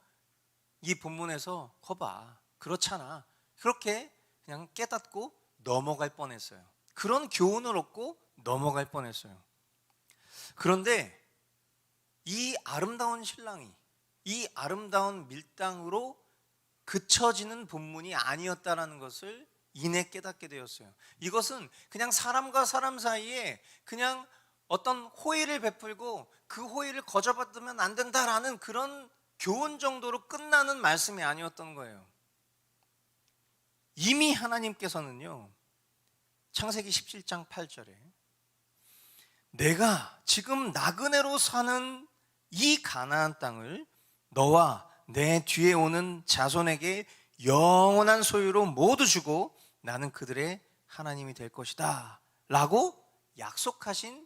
이 본문에서 거봐 그렇잖아 그렇게 그냥 깨닫고 넘어갈 뻔했어요. 그런 교훈을 얻고 넘어갈 뻔했어요. 그런데 이 아름다운 신랑이 이 아름다운 밀당으로 그쳐지는 본문이 아니었다라는 것을 이내 깨닫게 되었어요. 이것은 그냥 사람과 사람 사이에 그냥 어떤 호의를 베풀고 그 호의를 거저받으면 안 된다라는 그런 교훈 정도로 끝나는 말씀이 아니었던 거예요. 이미 하나님께서는요, 창세기 17장 8절에 내가 지금 나그네로 사는 이 가나안 땅을 너와 내 뒤에 오는 자손에게 영원한 소유로 모두 주고 나는 그들의 하나님이 될 것이다 라고 약속하신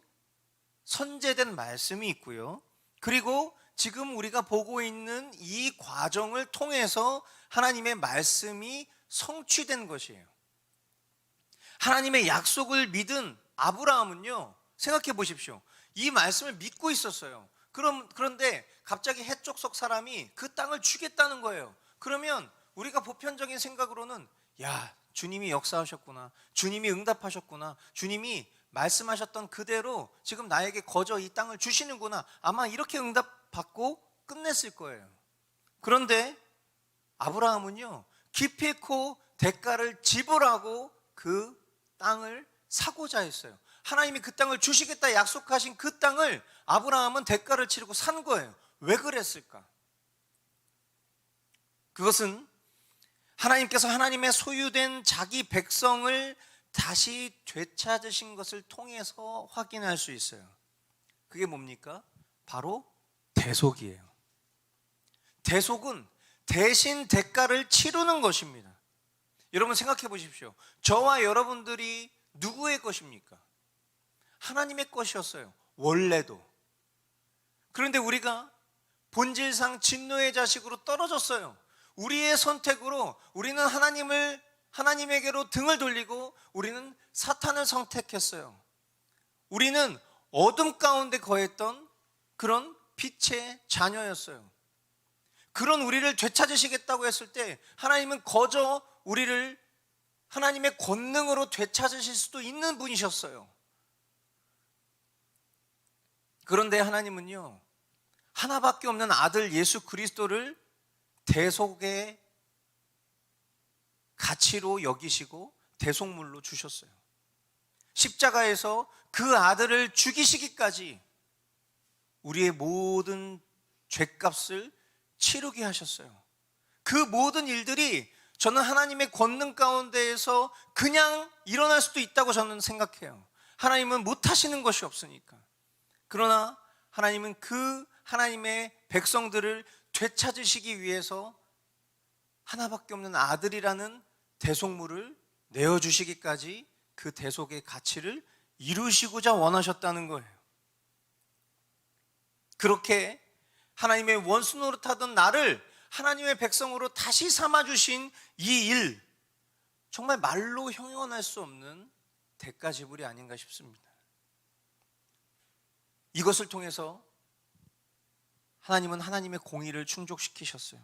선제된 말씀이 있고요. 그리고 지금 우리가 보고 있는 이 과정을 통해서 하나님의 말씀이 성취된 것이에요. 하나님의 약속을 믿은 아브라함은요, 생각해 보십시오. 이 말씀을 믿고 있었어요. 그런데 갑자기 해쪽 속 사람이 그 땅을 주겠다는 거예요. 그러면 우리가 보편적인 생각으로는 야, 주님이 역사하셨구나, 주님이 응답하셨구나, 주님이 말씀하셨던 그대로 지금 나에게 거저 이 땅을 주시는구나, 아마 이렇게 응답받고 끝냈을 거예요. 그런데 아브라함은요, 기필코 대가를 지불하고 그 땅을 사고자 했어요. 하나님이 그 땅을 주시겠다 약속하신 그 땅을 아브라함은 대가를 치르고 산 거예요. 왜 그랬을까? 그것은 하나님께서 하나님의 소유된 자기 백성을 다시 되찾으신 것을 통해서 확인할 수 있어요. 그게 뭡니까? 바로 대속이에요. 대속은 대신 대가를 치르는 것입니다. 여러분 생각해 보십시오. 저와 여러분들이 누구의 것입니까? 하나님의 것이었어요. 원래도. 그런데 우리가 본질상 진노의 자식으로 떨어졌어요. 우리의 선택으로 우리는 하나님에게로 등을 돌리고 우리는 사탄을 선택했어요. 우리는 어둠 가운데 거했던 그런 빛의 자녀였어요. 그런 우리를 되찾으시겠다고 했을 때 하나님은 거저 우리를 하나님의 권능으로 되찾으실 수도 있는 분이셨어요. 그런데 하나님은요, 하나밖에 없는 아들 예수 그리스도를 대속의 가치로 여기시고 대속물로 주셨어요. 십자가에서 그 아들을 죽이시기까지 우리의 모든 죄값을 치르게 하셨어요. 그 모든 일들이 저는 하나님의 권능 가운데에서 그냥 일어날 수도 있다고 저는 생각해요. 하나님은 못하시는 것이 없으니까. 그러나 하나님은 그 하나님의 백성들을 되찾으시기 위해서 하나밖에 없는 아들이라는 대속물을 내어주시기까지 그 대속의 가치를 이루시고자 원하셨다는 거예요. 그렇게 하나님의 원수 노릇하던 나를 하나님의 백성으로 다시 삼아주신 이 일, 정말 말로 형용할 수 없는 대가 지불이 아닌가 싶습니다. 이것을 통해서 하나님은 하나님의 공의를 충족시키셨어요.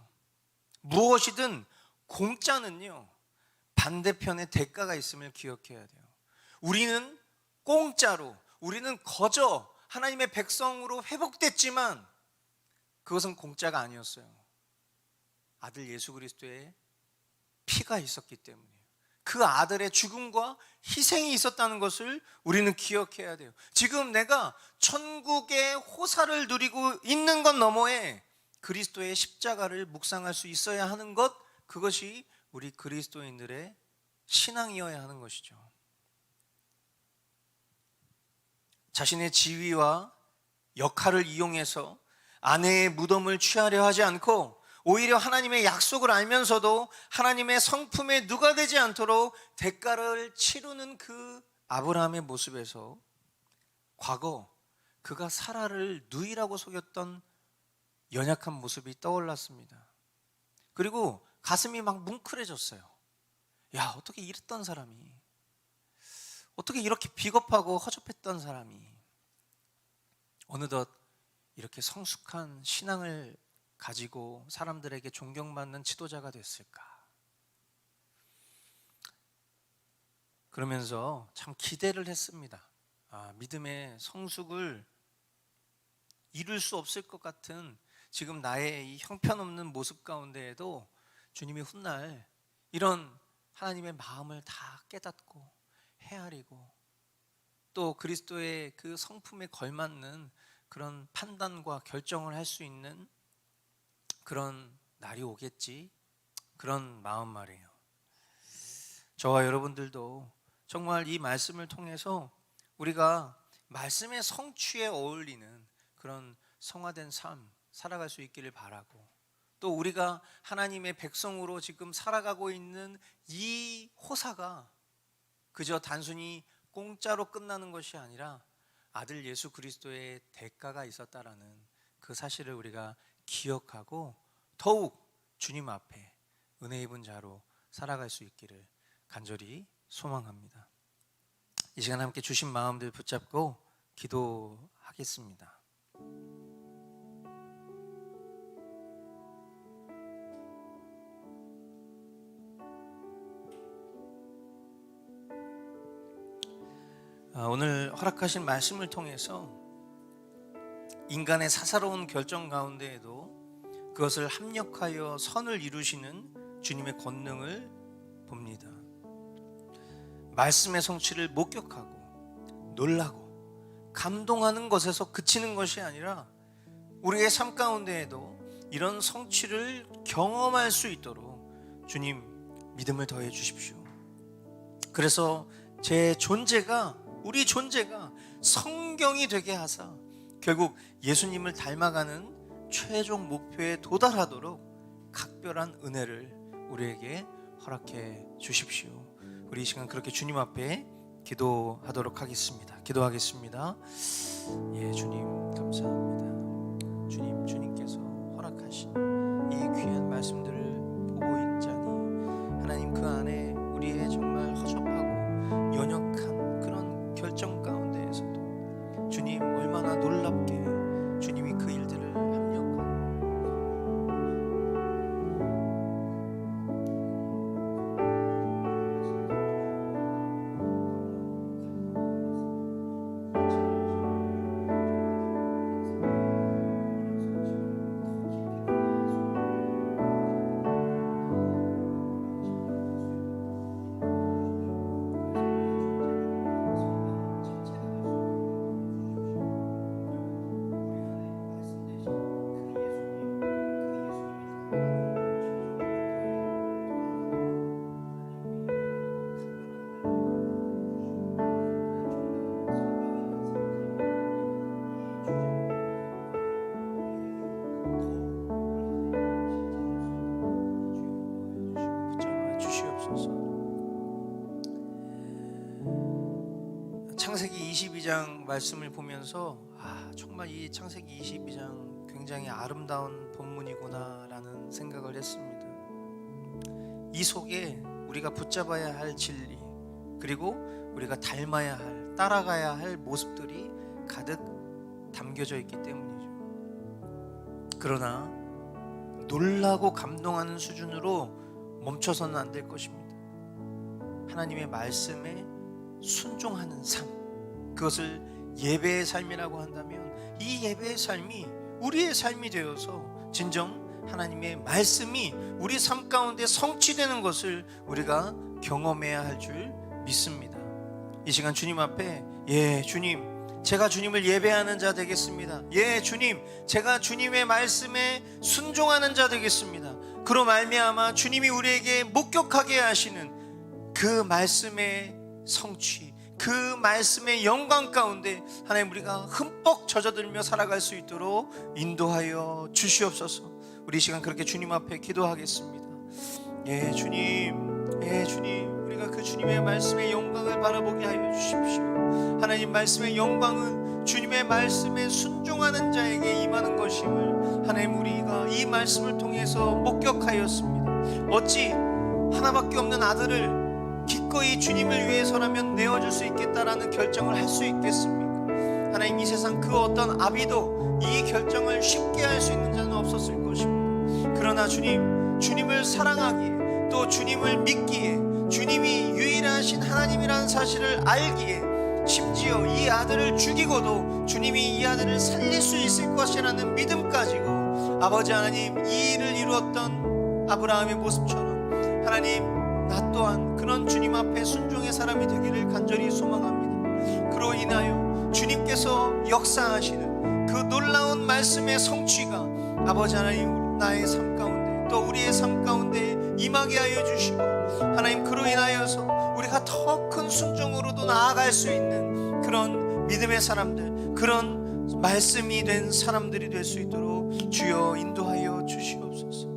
무엇이든 공짜는요, 반대편에 대가가 있음을 기억해야 돼요. 우리는 공짜로, 우리는 거저 하나님의 백성으로 회복됐지만 그것은 공짜가 아니었어요. 아들 예수 그리스도의 피가 있었기 때문이에요. 그 아들의 죽음과 희생이 있었다는 것을 우리는 기억해야 돼요. 지금 내가 천국의 호사를 누리고 있는 것 너머에 그리스도의 십자가를 묵상할 수 있어야 하는 것, 그것이 우리 그리스도인들의 신앙이어야 하는 것이죠. 자신의 지위와 역할을 이용해서 아내의 무덤을 취하려 하지 않고 오히려 하나님의 약속을 알면서도 하나님의 성품에 누가 되지 않도록 대가를 치르는 그 아브라함의 모습에서 과거 그가 사라를 누이라고 속였던 연약한 모습이 떠올랐습니다. 그리고 가슴이 막 뭉클해졌어요. 야, 어떻게 이랬던 사람이, 어떻게 이렇게 비겁하고 허접했던 사람이 어느덧 이렇게 성숙한 신앙을 가지고 사람들에게 존경받는 지도자가 됐을까? 그러면서 참 기대를 했습니다. 믿음의 성숙을 이룰 수 없을 것 같은 지금 나의 이 형편없는 모습 가운데에도 주님이 훗날 이런 하나님의 마음을 다 깨닫고 헤아리고 또 그리스도의 그 성품에 걸맞는 그런 판단과 결정을 할 수 있는 그런 날이 오겠지, 그런 마음 말이에요. 저와 여러분들도 정말 이 말씀을 통해서 우리가 말씀의 성취에 어울리는 그런 성화된 삶 살아갈 수 있기를 바라고, 또 우리가 하나님의 백성으로 지금 살아가고 있는 이 호사가 그저 단순히 공짜로 끝나는 것이 아니라 아들 예수 그리스도의 대가가 있었다라는 그 사실을 우리가 기억하고 더욱 주님 앞에 은혜 입은 자로 살아갈 수 있기를 간절히 소망합니다. 이 시간 함께 주신 마음들 붙잡고 기도하겠습니다. 오늘 허락하신 말씀을 통해서 인간의 사사로운 결정 가운데에도 그것을 합력하여 선을 이루시는 주님의 권능을 봅니다. 말씀의 성취를 목격하고 놀라고 감동하는 것에서 그치는 것이 아니라 우리의 삶 가운데에도 이런 성취를 경험할 수 있도록 주님 믿음을 더해 주십시오. 그래서 제 존재가, 우리 존재가 성경이 되게 하사 결국 예수님을 닮아가는 최종 목표에 도달하도록 각별한 은혜를 우리에게 허락해 주십시오. 우리 이 시간 그렇게 주님 앞에 기도하도록 하겠습니다. 기도하겠습니다. 예, 주님 감사합니다. 주님, 주님께서 허락하신 이 귀한 말씀들을 보고 있자니 하나님 그 안에 우리의 정말 허접하고 연약한 그런 결정 가운데에서도 주님 얼마나 놀랍게 주님이 그 일들을 합력하고 창세기 22장 말씀을 보면서 정말 이 창세기 22장 굉장히 아름다운 본문이구나 라는 생각을 했습니다. 이 속에 우리가 붙잡아야 할 진리, 그리고 우리가 닮아야 할, 따라가야 할 모습들이 가득 담겨져 있기 때문이죠. 그러나 놀라고 감동하는 수준으로 멈춰서는 안 될 것입니다. 하나님의 말씀에 순종하는 삶, 그것을 예배의 삶이라고 한다면 이 예배의 삶이 우리의 삶이 되어서 진정 하나님의 말씀이 우리 삶 가운데 성취되는 것을 우리가 경험해야 할 줄 믿습니다. 이 시간 주님 앞에 예 주님, 제가 주님을 예배하는 자 되겠습니다. 예 주님, 제가 주님의 말씀에 순종하는 자 되겠습니다. 그로 말미암아 주님이 우리에게 목격하게 하시는 그 말씀의 성취, 그 말씀의 영광 가운데 하나님 우리가 흠뻑 젖어들며 살아갈 수 있도록 인도하여 주시옵소서. 우리 이 시간 그렇게 주님 앞에 기도하겠습니다. 예 주님, 예 주님, 우리가 그 주님의 말씀의 영광을 바라보게 하여 주십시오. 하나님 말씀의 영광은 주님의 말씀에 순종하는 자에게 임하는 것임을 하나님 우리가 이 말씀을 통해서 목격하였습니다. 어찌 하나밖에 없는 아들을 기꺼이 주님을 위해서라면 내어줄 수 있겠다라는 결정을 할 수 있겠습니까? 하나님 이 세상 그 어떤 아비도 이 결정을 쉽게 할 수 있는 자는 없었을 것입니다. 그러나 주님, 주님을 사랑하기에 또 주님을 믿기에 주님이 유일하신 하나님이라는 사실을 알기에 심지어 이 아들을 죽이고도 주님이 이 아들을 살릴 수 있을 것이라는 믿음 가지고 아버지 하나님 이 일을 이루었던 아브라함의 모습처럼 하나님 나 또한 그런 주님 앞에 순종의 사람이 되기를 간절히 소망합니다. 그로 인하여 주님께서 역사하시는 그 놀라운 말씀의 성취가 아버지 하나님 나의 삶 가운데 또 우리의 삶 가운데 임하게 하여 주시고 하나님 그로 인하여서 우리가 더 큰 순종으로도 나아갈 수 있는 그런 믿음의 사람들, 그런 말씀이 된 사람들이 될 수 있도록 주여 인도하여 주시옵소서.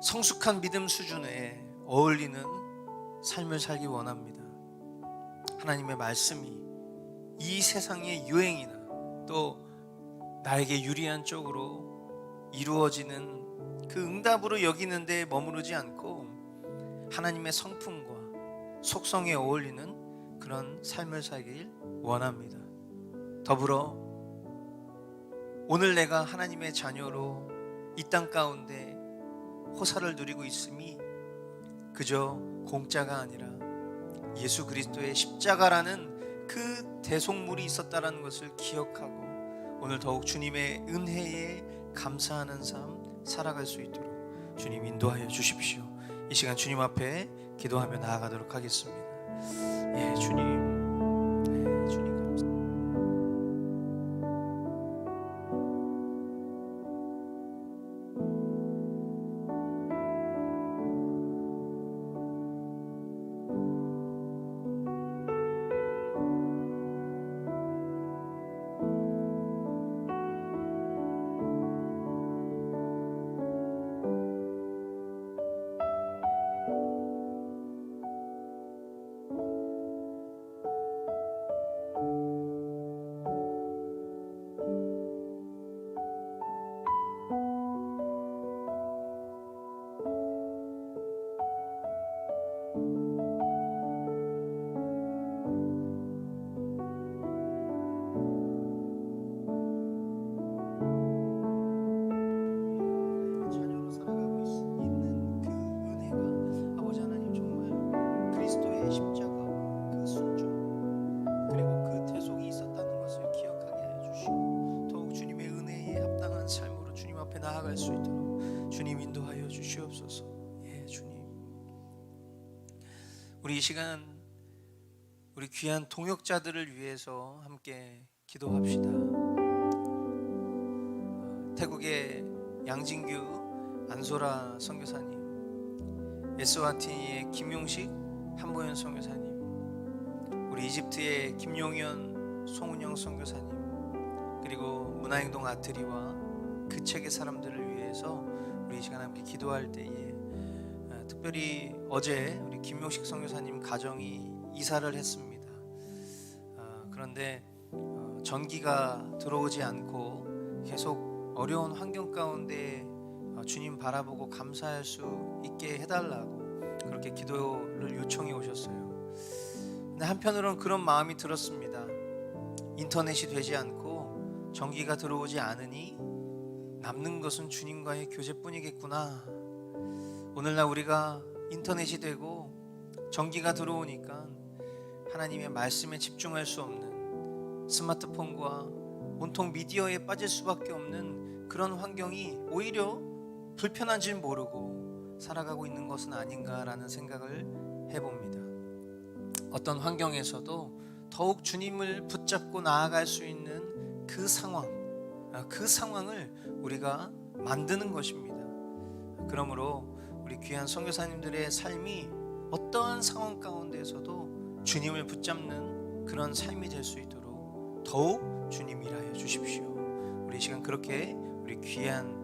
성숙한 믿음 수준에 어울리는 삶을 살기 원합니다. 하나님의 말씀이 이 세상의 유행이나 또 나에게 유리한 쪽으로 이루어지는 그 응답으로 여기는 데 머무르지 않고 하나님의 성품과 속성에 어울리는 그런 삶을 살길 원합니다. 더불어 오늘 내가 하나님의 자녀로 이 땅 가운데 호사를 누리고 있음이 그저 공짜가 아니라 예수 그리스도의 십자가라는 그 대속물이 있었다는 것을 기억하고 오늘 더욱 주님의 은혜에 감사하는 삶 살아갈 수 있도록 주님 인도하여 주십시오. 이 시간 주님 앞에 기도하며 나아가도록 하겠습니다. 예, 주님, 네, 주님 감사합니다. 자녀로 살아가고 있는 그 은혜가 아버지 하나님 정말 그리스도의 십자가 그 순종 그리고 그 대속이 있었다는 것을 기억하게 해 주시고 더욱 주님의 은혜에 합당한 삶으로 주님 앞에 나아갈 수 있도록 주님 인도하여 주시옵소서. 예, 주님. 우리 이 시간 우리 귀한 동역자들을 위해서 함께 기도합시다. 태국의 양진규 안소라 선교사님, 에스와티니의 김용식 한보현 선교사님, 우리 이집트의 김용현 송은영 선교사님, 그리고 문화행동 아트리와 그 책의 사람들을 위해서 우리 이 시간 함께 기도할 때에 특별히 어제 우리 김용식 선교사님 가정이 이사를 했습니다. 그런데 전기가 들어오지 않고 계속 어려운 환경 가운데 주님 바라보고 감사할 수 있게 해달라고 그렇게 기도를 요청해 오셨어요. 근데 한편으로는 그런 마음이 들었습니다. 인터넷이 되지 않고 전기가 들어오지 않으니 남는 것은 주님과의 교제뿐이겠구나. 오늘날 우리가 인터넷이 되고 전기가 들어오니까 하나님의 말씀에 집중할 수 없는 스마트폰과 온통 미디어에 빠질 수밖에 없는 그런 환경이 오히려 불편한 줄 모르고 살아가고 있는 것은 아닌가라는 생각을 해봅니다. 어떤 환경에서도 더욱 주님을 붙잡고 나아갈 수 있는 그 상황을 우리가 만드는 것입니다. 그러므로 우리 귀한 선교사님들의 삶이 어떠한 상황 가운데서도 주님을 붙잡는 그런 삶이 될 수 있도록 더욱 주님 일하여 주십시오. 우리 이 시간 그렇게 우리 귀한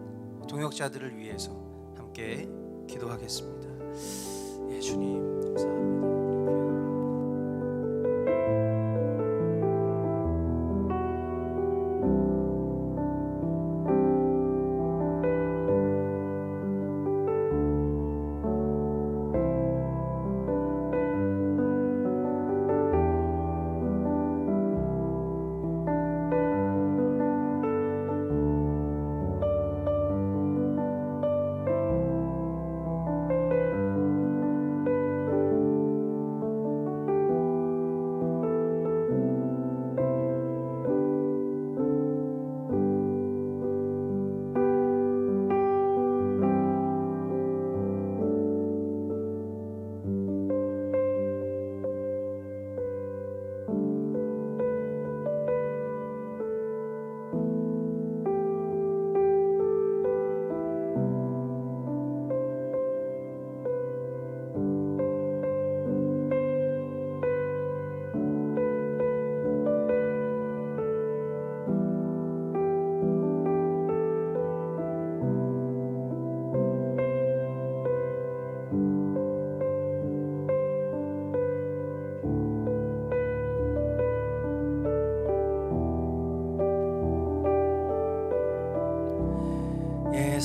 동역자들을 위해서 함께 기도하겠습니다. 예, 주님 감사합니다.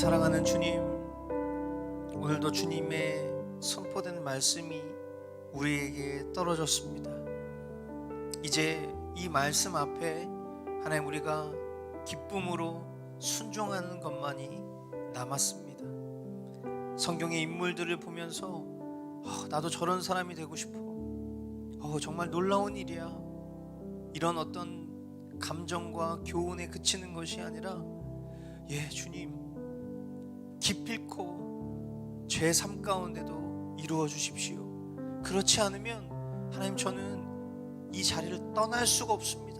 사랑하는 주님, 오늘도 주님의 선포된 말씀이 우리에게 떨어졌습니다. 이제 이 말씀 앞에 하나님 우리가 기쁨으로 순종하는 것만이 남았습니다. 성경의 인물들을 보면서 나도 저런 사람이 되고 싶어. 정말 놀라운 일이야. 이런 어떤 감정과 교훈에 그치는 것이 아니라 주님 기필코 제 삶 가운데도 이루어 주십시오. 그렇지 않으면 하나님 저는 이 자리를 떠날 수가 없습니다.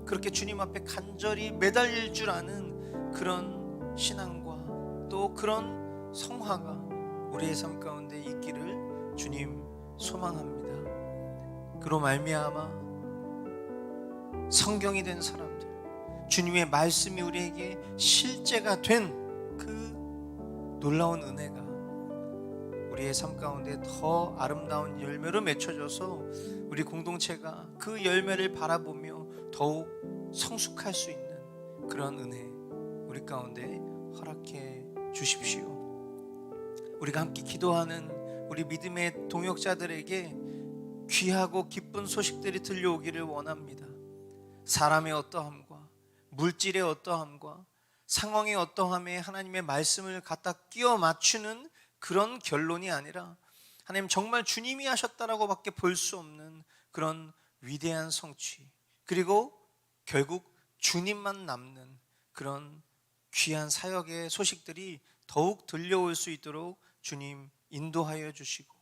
그렇게 주님 앞에 간절히 매달릴 줄 아는 그런 신앙과 또 그런 성화가 우리의 삶 가운데 있기를 주님 소망합니다. 그로 말미암아 성경이 된 사람들, 주님의 말씀이 우리에게 실제가 된 그 놀라운 은혜가 우리의 삶 가운데 더 아름다운 열매로 맺혀져서 우리 공동체가 그 열매를 바라보며 더욱 성숙할 수 있는 그런 은혜 우리 가운데 허락해 주십시오. 우리가 함께 기도하는 우리 믿음의 동역자들에게 귀하고 기쁜 소식들이 들려오기를 원합니다. 사람의 어떠함과 물질의 어떠함과 상황의 어떠함에 하나님의 말씀을 갖다 끼워 맞추는 그런 결론이 아니라 하나님 정말 주님이 하셨다라고 밖에 볼 수 없는 그런 위대한 성취, 그리고 결국 주님만 남는 그런 귀한 사역의 소식들이 더욱 들려올 수 있도록 주님 인도하여 주시고,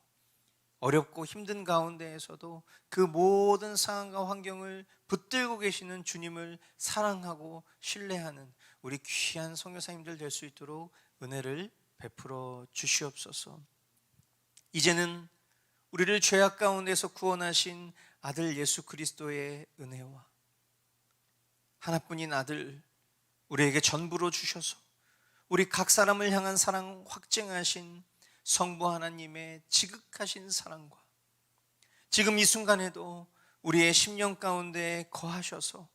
어렵고 힘든 가운데에서도 그 모든 상황과 환경을 붙들고 계시는 주님을 사랑하고 신뢰하는 우리 귀한 선교사님들 될 수 있도록 은혜를 베풀어 주시옵소서. 이제는 우리를 죄악 가운데서 구원하신 아들 예수 그리스도의 은혜와 하나뿐인 아들 우리에게 전부로 주셔서 우리 각 사람을 향한 사랑 확증하신 성부 하나님의 지극하신 사랑과 지금 이 순간에도 우리의 심령 가운데 거하셔서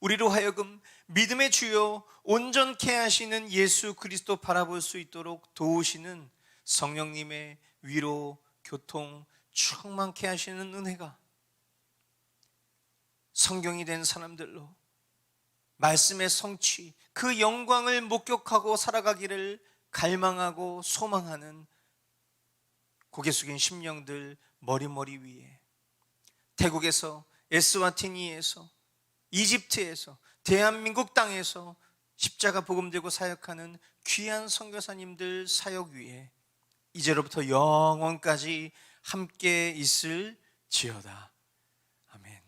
우리로 하여금 믿음의 주요 온전케 하시는 예수 그리스도 바라볼 수 있도록 도우시는 성령님의 위로, 교통, 충만케 하시는 은혜가 성경이 된 사람들로 말씀의 성취, 그 영광을 목격하고 살아가기를 갈망하고 소망하는 고개 숙인 심령들 머리 위에, 태국에서, 에스와티니에서, 이집트에서, 대한민국 땅에서 십자가 복음 들고 사역하는 귀한 선교사님들 사역 위에 이제로부터 영원까지 함께 있을지어다. 아멘.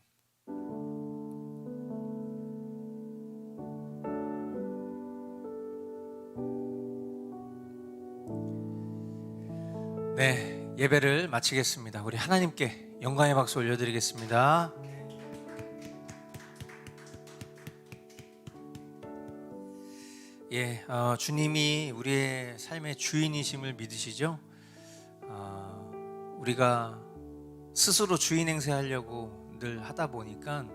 네, 예배를 마치겠습니다. 우리 하나님께 영광의 박수 올려드리겠습니다. 주님이 우리의 삶의 주인이심을 믿으시죠? 우리가 스스로 주인 행세하려고 늘 하다 보니까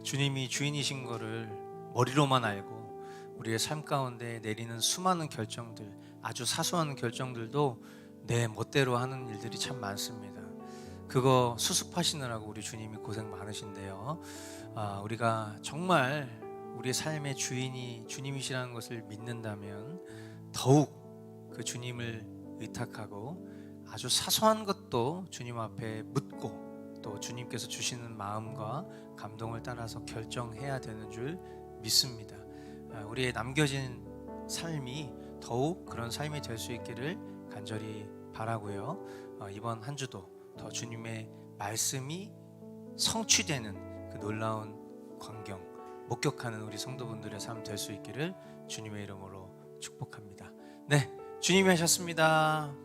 주님이 주인이신 거를 머리로만 알고 우리의 삶 가운데 내리는 수많은 결정들, 아주 사소한 결정들도 내 멋대로 하는 일들이 참 많습니다. 그거 수습하시느라고 우리 주님이 고생 많으신데요. 우리가 정말 우리의 삶의 주인이 주님이시라는 것을 믿는다면 더욱 그 주님을 의탁하고 아주 사소한 것도 주님 앞에 묻고 또 주님께서 주시는 마음과 감동을 따라서 결정해야 되는 줄 믿습니다. 우리의 남겨진 삶이 더욱 그런 삶이 될 수 있기를 간절히 바라고요. 이번 한 주도 더 주님의 말씀이 성취되는 그 놀라운 광경 목격하는 우리 성도분들의 삶 될 수 있기를 주님의 이름으로 축복합니다. 네, 주님이 하셨습니다.